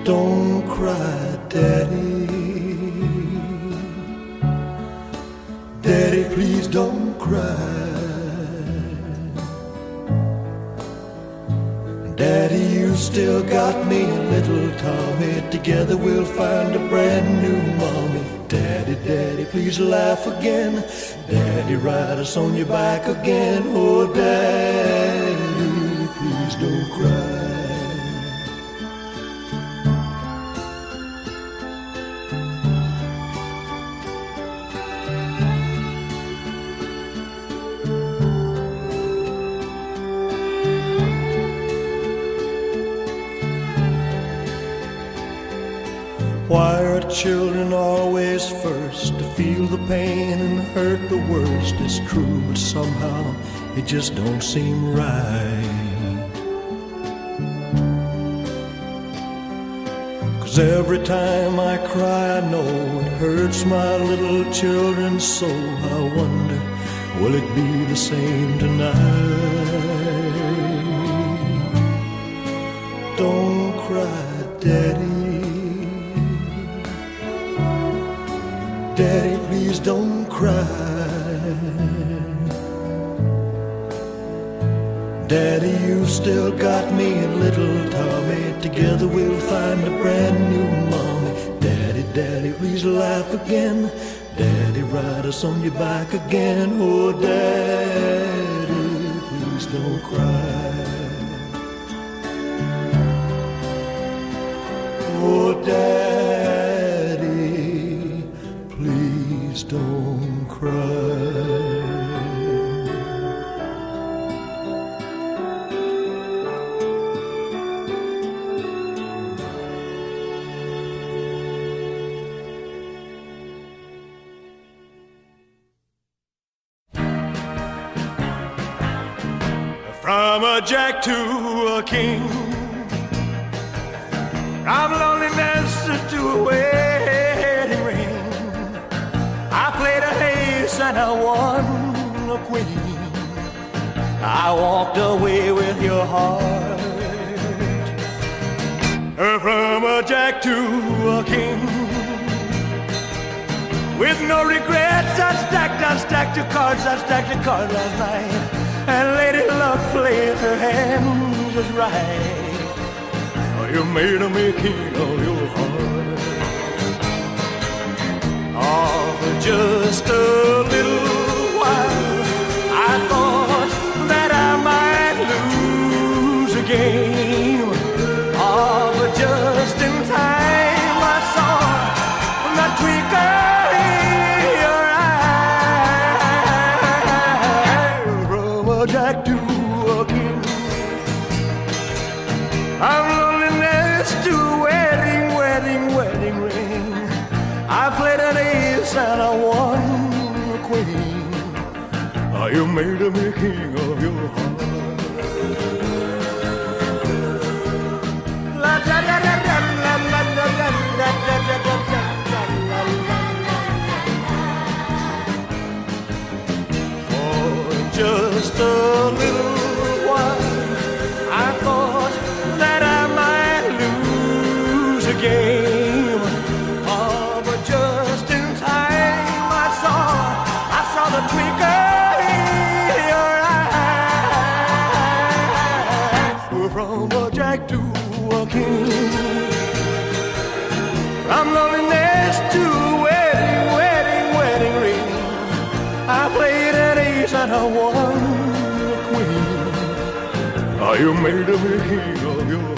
Don't cry, Daddy. Daddy, please don't cry. Daddy, you still got me and little Tommy. Together we'll find a brand new mommy. Daddy, Daddy, please laugh again. Daddy, ride us on your back again. Oh, Daddy, please don't cry. Why are children always first to feel the pain and hurt the worst? It's true, but somehow it just don't seem right. 'Cause every time I cry I know it hurts my little children's soul. I wonder, will it be the same tonight? Don't cry, Daddy. Daddy, please don't cry. Daddy, you've still got me and little Tommy. Together we'll find a brand new mommy. Daddy, Daddy, please laugh again. Daddy, ride us on your back again. Oh, Daddy, please don't cry. Oh, Daddy, please don't cry. From a jack to a king, from loneliness to a wedding ring, I played a ace and I won a queen. I walked away with your heart. From a jack to a king, with no regrets, I stacked the cards, I stacked the cards last night. And Lady Luck played her hands just right. Oh, you made me king of your heart. Oh, for just a little while, I thought that I might lose a game. Oh, but just in time I saw the twinkle in your eye. From a jack to a king, from loneliness to wedding, wedding, wedding ring, I played an ace and I won a queen. Oh, you made me king of your heart. La da da da da la la da da da da da da da la la. For just a little while, I thought that I might lose a game. Oh, but just in time I saw the twinkle in your eye. From a jack to a king, from loneliness to wedding, wedding, wedding ring, I played an ace and I won a queen. Oh, you made me king of your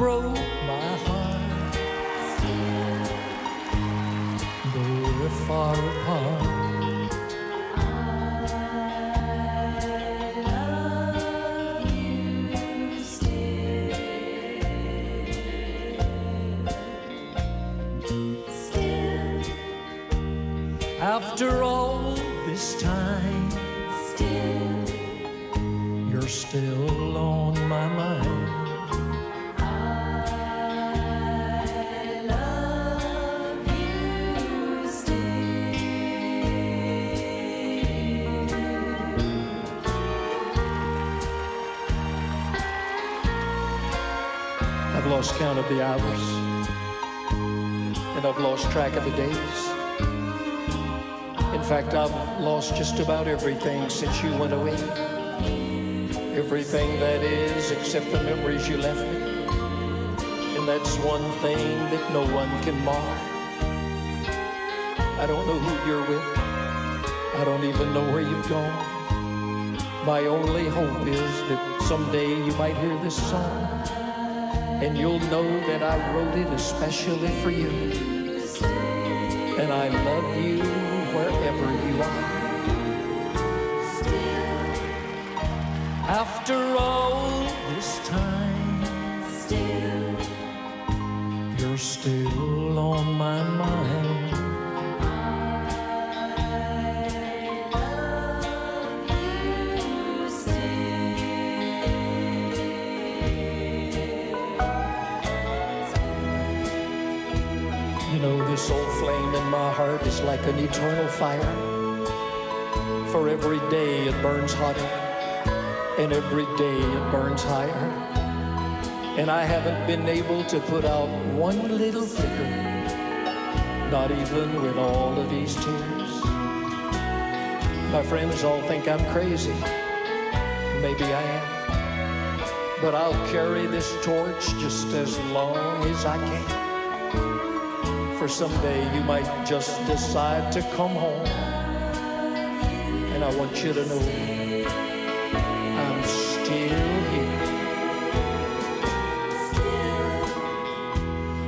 broke my heart, though we're far apart. After all this time, you're still on my mind. I love you still. I've lost count of the hours, and I've lost track of the days. In fact, I've lost just about everything since you went away. Everything that is, except the memories you left me. And that's one thing that no one can mar. I don't know who you're with. I don't even know where you've gone. My only hope is that someday you might hear this song, and you'll know that I wrote it especially for you. And I love you wherever you are. After all this time, you're still on my mind. You know, this old flame in my heart is like an eternal fire. For every day it burns hotter, and every day it burns higher. And I haven't been able to put out one little flicker, not even with all of these tears. My friends all think I'm crazy. Maybe I am. But I'll carry this torch just as long as I can. For someday you might just decide to come home, and I want you to know I'm still here.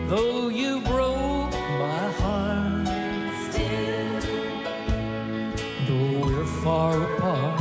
Though you broke my heart, Though we're far apart,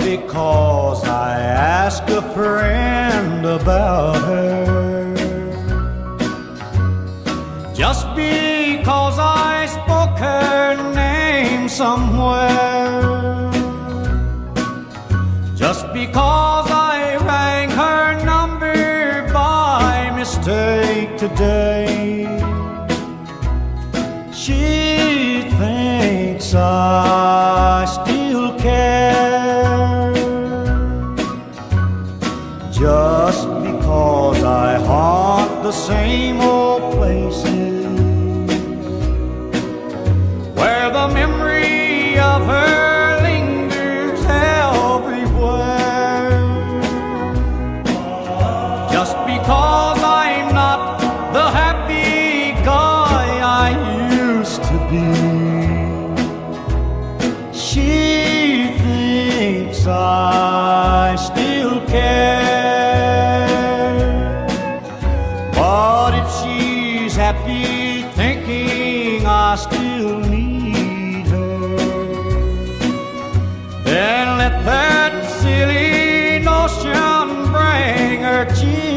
because I asked a friend about her. Just because I spoke her name somewhere. Just because I rang her number by mistake today. She thinks I still care. Just because I haunt the same old places where the memory of her lingers everywhere. Just because I'm not the happy guy I used to be, she thinks I still care. But if she's happy thinking I still need her, then let that silly notion bring her cheer.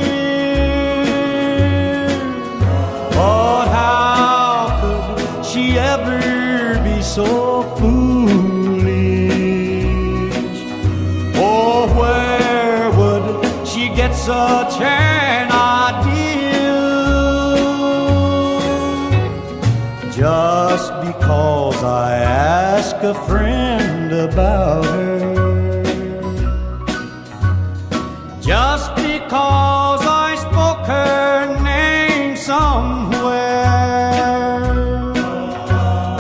But how could she ever be so foolish? Oh, where would she get such an idea? Just because I ask a friend about her. Just because I spoke her name somewhere.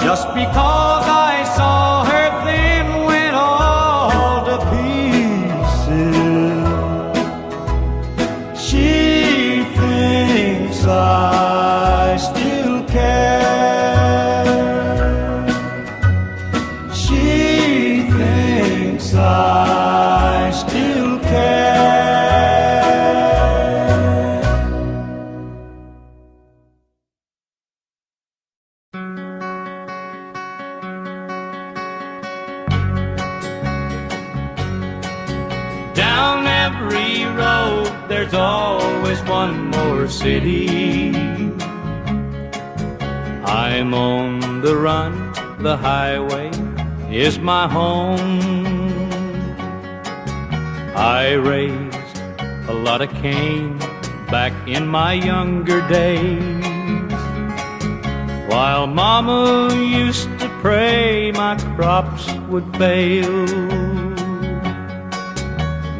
Just because I saw her then went all to pieces. She thinks I still care. She thinks I still care. Down every road, there's always one more city. I'm on the run, the highway is my home. I raised a lot of cane back in my younger days, while Mama used to pray my crops would fail.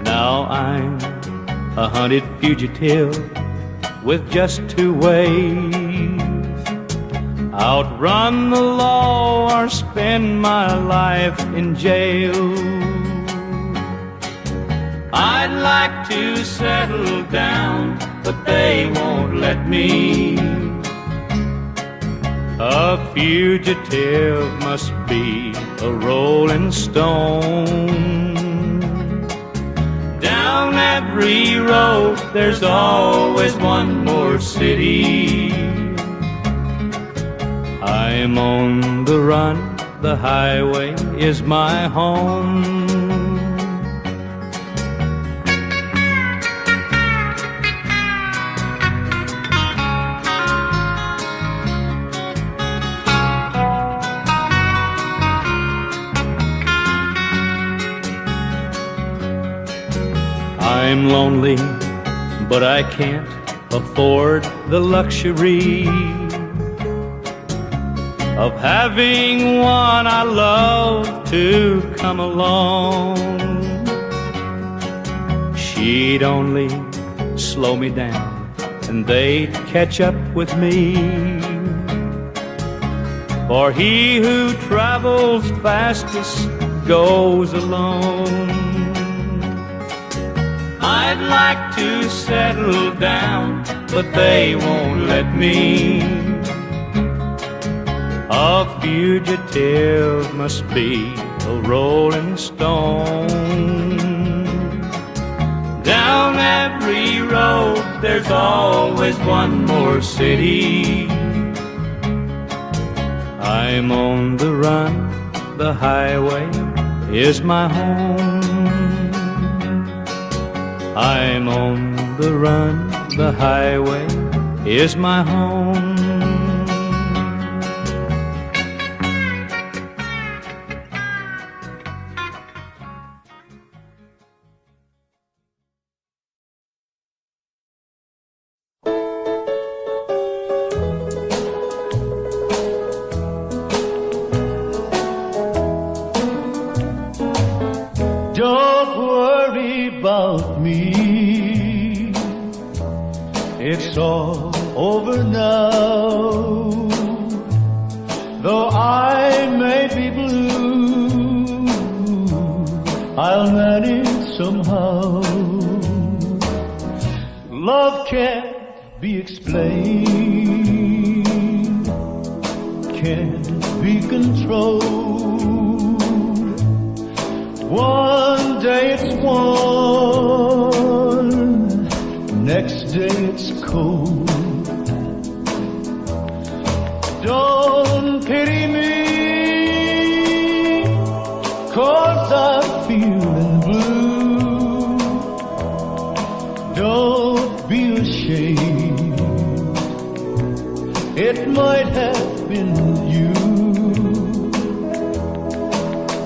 Now I'm a hunted fugitive with just two ways: outrun the law or spend my life in jail. I'd like to settle down, but they won't let me. A fugitive must be a rolling stone. Down every road, there's always one more city. I'm on the run, the highway is my home. I'm lonely, but I can't afford the luxury of having one I love to come along. She'd only slow me down and they'd catch up with me. For he who travels fastest goes alone. I'd like to settle down, but they won't let me. A fugitive must be a rolling stone. Down every road, there's always one more city. I'm on the run, the highway is my home. I'm on the run, the highway is my home. Don't worry about me, it's all over now. Though I may be blue, I'll manage somehow. Love can't be explained, can't be controlled. One day it's warm, next day it's cold. Don't pity me, 'cause I'm feeling blue. Don't be ashamed, it might have been you.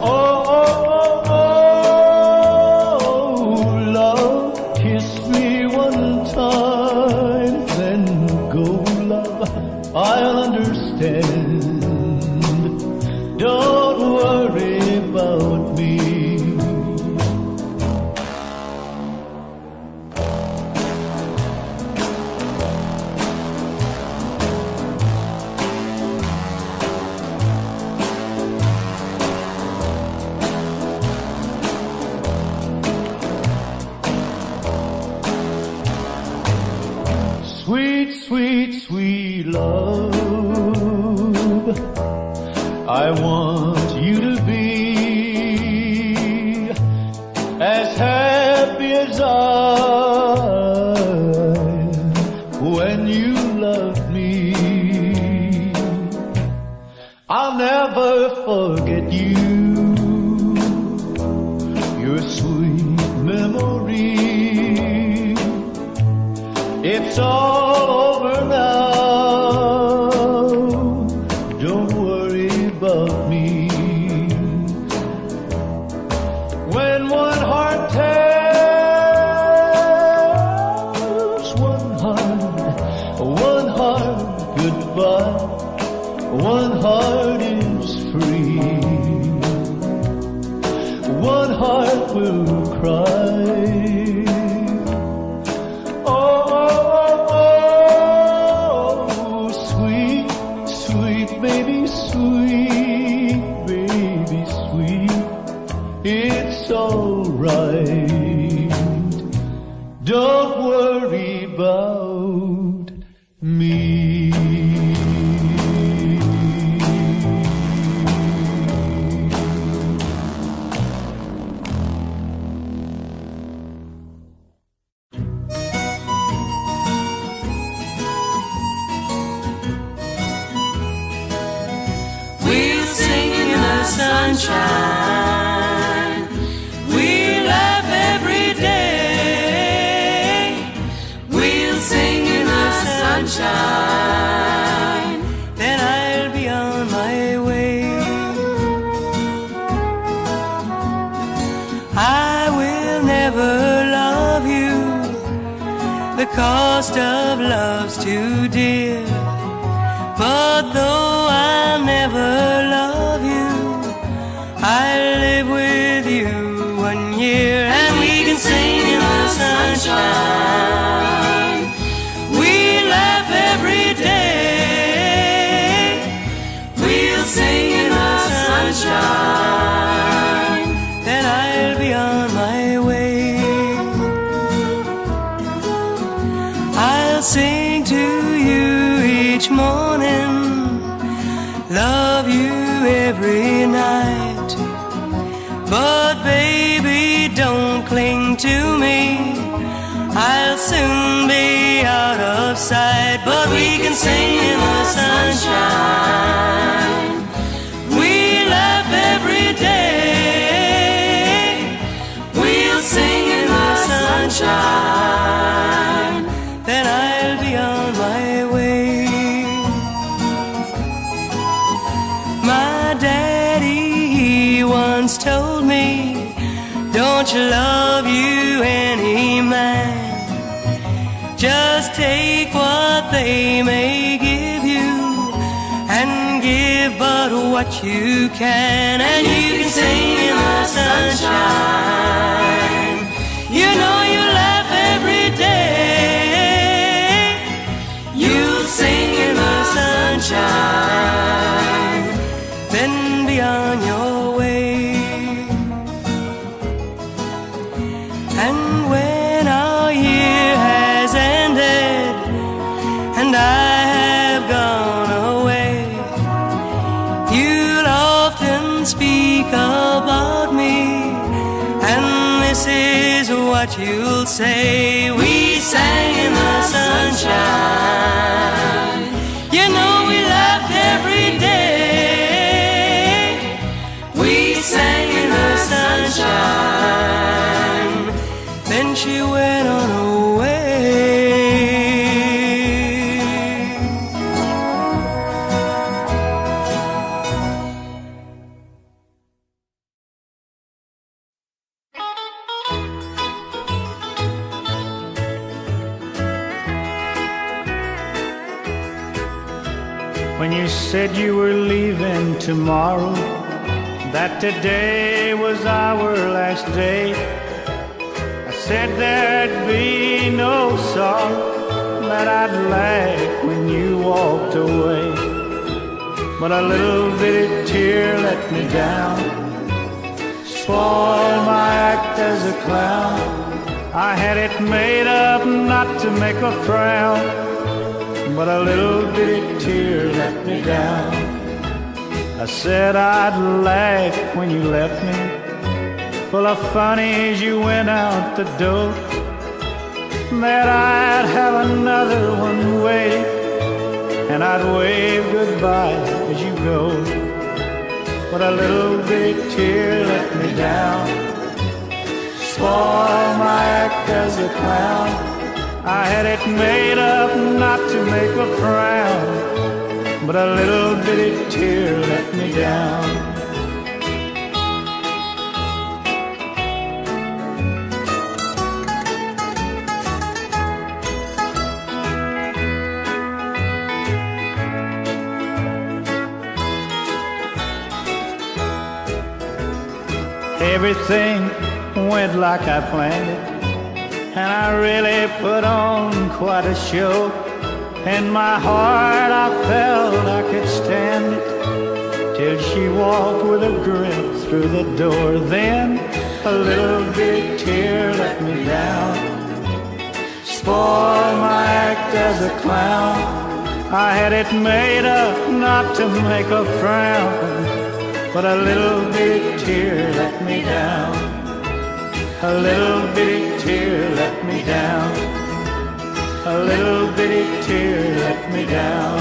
Oh, I'll understand. Don't worry about me. Sweet, sweet, sweet love, I want you to be as happy as I when you love me. I'll never forget you, your sweet memory. It's all over now, don't worry about me. When one heart tells one heart goodbye, one heart is free, one heart will cry. It's alright, don't worry about me. We'll sing in the sunshine, we laugh every day. We'll sing in the sunshine, then I'll be on my way. I will never love you, the cost of love's too dear. But though I'll never love you, I'll live with you 1 year, and we can sing in the sunshine. We laugh every day. We'll sing in the sunshine, then I'll be on my way. I'll sing to you each morning, love you every night. But baby, don't cling to me, I'll soon be out of sight. But we can sing in the sunshine, we laugh every day. We'll sing in the sunshine, won't love you any man. Just take what they may give you, and give but what you can. And you can sing in the sunshine. You know you laugh every day. You sing in the sunshine, then be on your way. And when our year has ended and I have gone away, you'll often speak about me, and this is what you'll say. We sang in the sunshine. You know we laughed every day. We sang in the sunshine. Then she went on her way. When you said you were leaving tomorrow, that today was our last day, I said there'd be no sorrow, that I'd laugh when you walked away. But a little bitty tear let me down, spoiled my act as a clown. I had it made up not to make a frown, but a little bitty tear let me down. I said I'd laugh when you left me, full of funnies you went out the door, that I'd have another one waiting, and I'd wave goodbye as you go. But a little bitty tear let me down, spoiled my act as a clown. I had it made up not to make a frown, but a little bitty tear let me down. Everything went like I planned it, and I really put on quite a show. In my heart I felt I could stand it, till she walked with a grin through the door. Then a little big tear let me down, spoiled my act as a clown. I had it made up not to make a frown, but a little big tear let me down. A little bitty tear let me down. A little bitty tear let me down.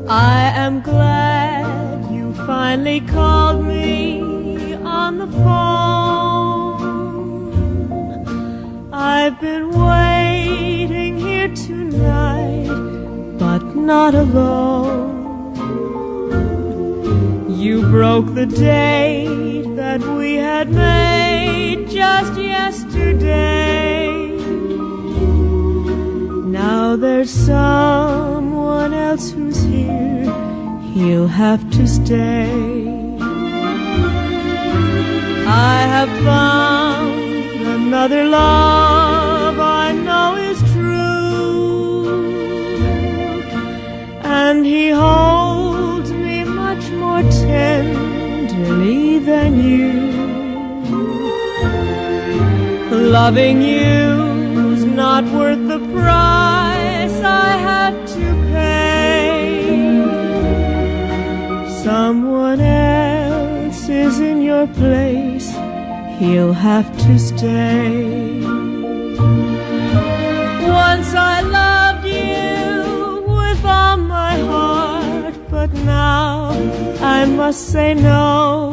I am glad you finally called me on the phone. I've been waiting here tonight, but not alone. You broke the date that we had made just yesterday. Now there's someone else who's here, he'll have to stay. I have found another love I know is true, and he holds me much more tenderly than you. Loving you's not worth the price I had to pay. Someone else is in your place, he'll have to stay. Once I loved you with all my heart, but now I must say no.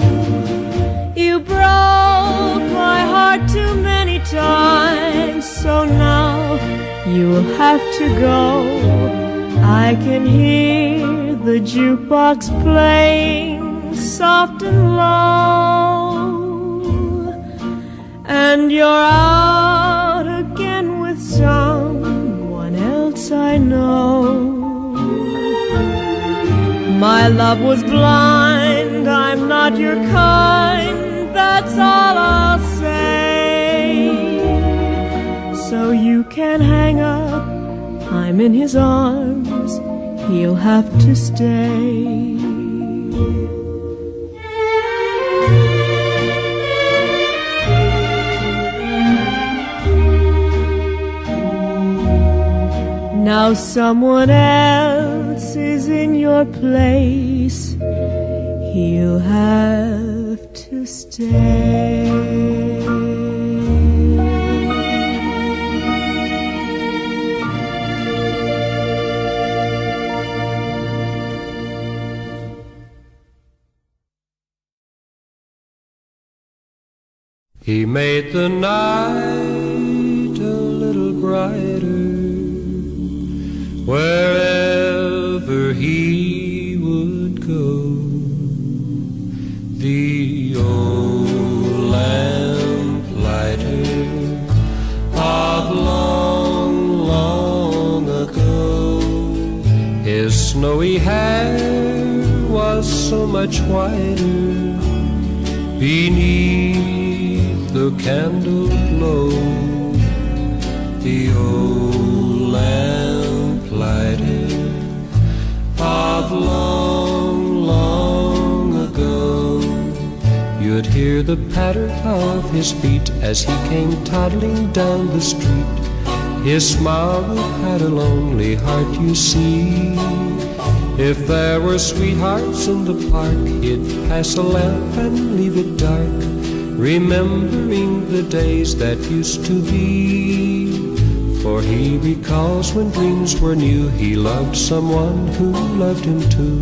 You broke my heart too many times, so you'll have to go. I can hear the jukebox playing soft and low, and you're out again with someone else I know. My love was blind, I'm not your kind, that's all I'll say. So you can hang up, I'm in his arms, he'll have to stay. Now someone else is in your place, he'll have to stay. He made the night a little brighter wherever he would go. The old lamplighter of long, long ago. His snowy hair was so much whiter beneath the candle glow. The old lamplighter of long, long ago. You'd hear the patter of his feet as he came toddling down the street. His smile would hide a lonely heart, you see. If there were sweethearts in the park, he'd pass a lamp and leave it dark, remembering the days that used to be. For he recalls when dreams were new, he loved someone who loved him too,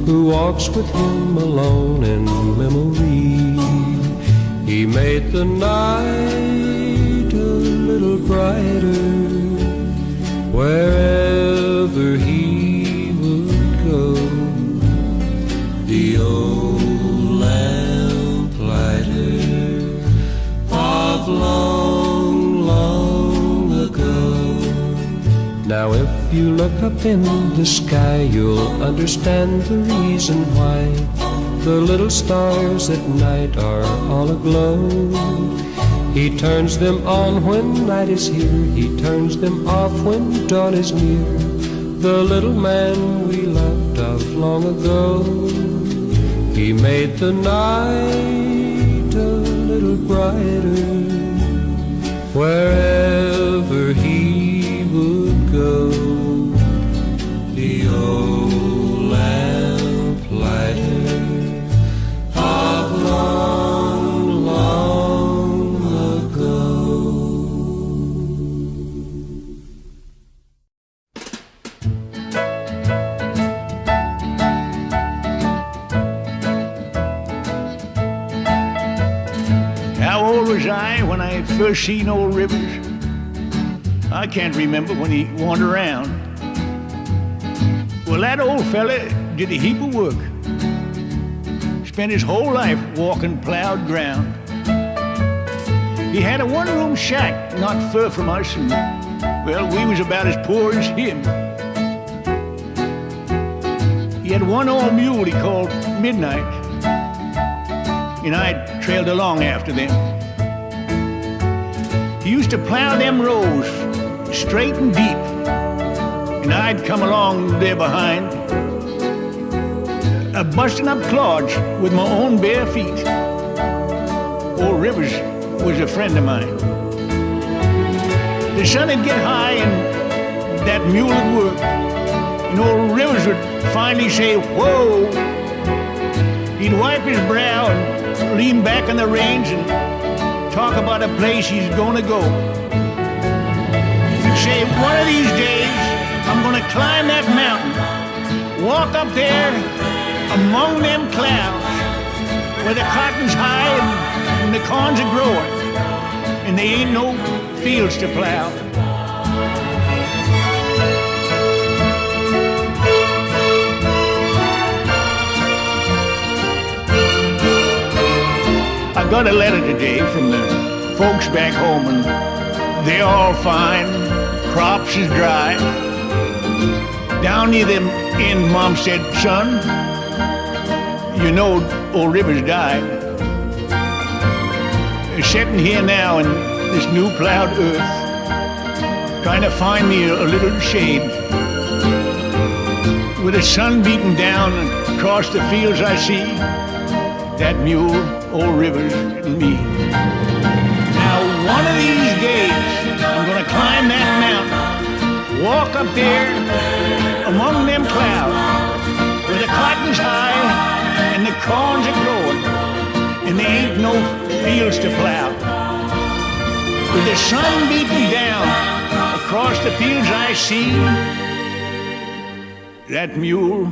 who walks with him alone in memory. He made the night a little brighter wherever he would go. The old lamplighter of long, long ago. Now if you look up in the sky, you'll understand the reason why the little stars at night are all aglow. He turns them on when night is here, he turns them off when dawn is near. The little man we loved of long ago. He made the night a little brighter wherever he would go. The old lamplighter of long, long ago. How old was I when I first seen old Rivers? I can't remember when he wandered around. Well, that old fella did a heap of work. Spent his whole life walking plowed ground. He had a one-room shack not far from us, and, well, we was about as poor as him. He had one old mule he called Midnight, and I trailed along after them. He used to plow them rows straight and deep, and I'd come along there behind, busting up clods with my own bare feet. Old Rivers was a friend of mine. The sun would get high and that mule would work, and old Rivers would finally say, "Whoa!" He'd wipe his brow and lean back on the reins and talk about a place he's gonna go. He'd say, "One of these days, I'm gonna climb that mountain, walk up there among them clouds where the cotton's high and the corn's a growing, and they ain't no fields to plow. got a letter today from the folks back home, and they're all fine. Crops is dry. Down near the end, Mom said, son, you know old Rivers died. They're sitting here now in this new plowed earth, trying to find me a little shade. With the sun beating down across the fields I see, that mule, old Rivers, and me. Now one of these days, I'm gonna climb that mountain, walk up there among them clouds, where the cotton's high and the corns are growing, and there ain't no fields to plow. With the sun beating down across the fields I see, that mule,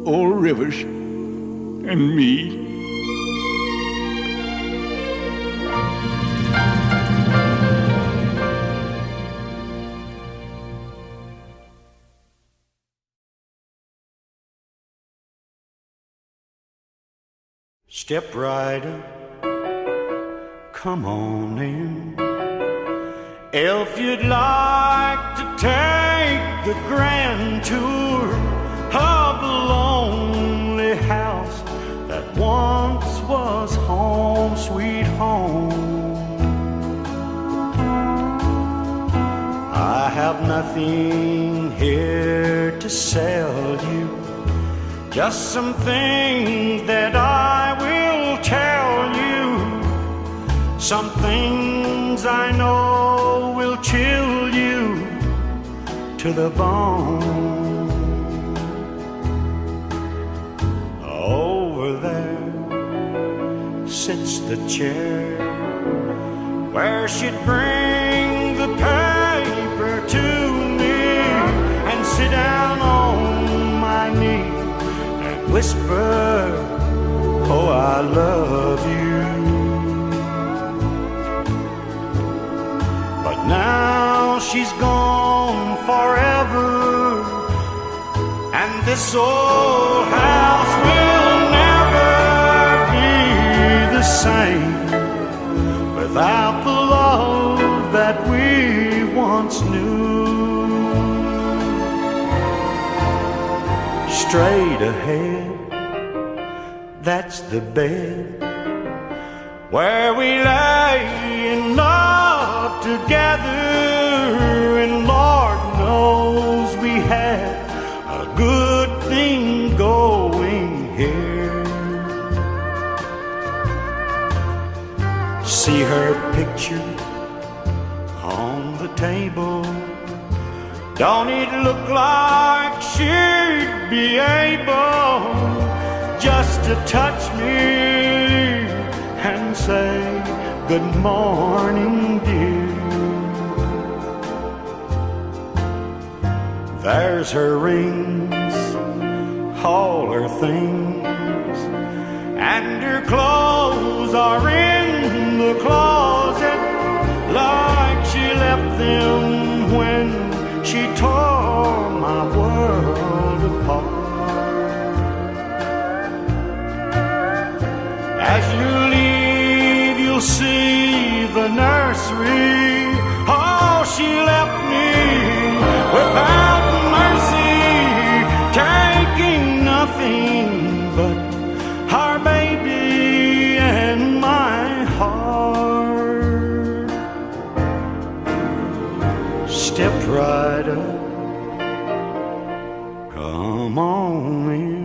old Rivers, and me. Step right up, come on in. If you'd like to take the grand tour of the lonely house that once was home, sweet home. I have nothing here to sell you, just some things that I will tell you, some things I know will chill you to the bone. Over there sits the chair where she'd bring the paper to me and sit down on my knee and whisper, oh, I love you. But now she's gone forever, and this old house will never be the same without the love that we once knew. Straight ahead, that's the bed where we lay in love together, and Lord knows we had a good thing going here. See her picture on the table, don't it look like she'd be able just to touch me and say, good morning, dear. There's her rings, all her things, and her clothes are in the closet like she left them when she tore my world apart. As you leave, you'll see the nursery. Oh, she left me without mercy, taking nothing but her baby and my heart. Step right up, come on in.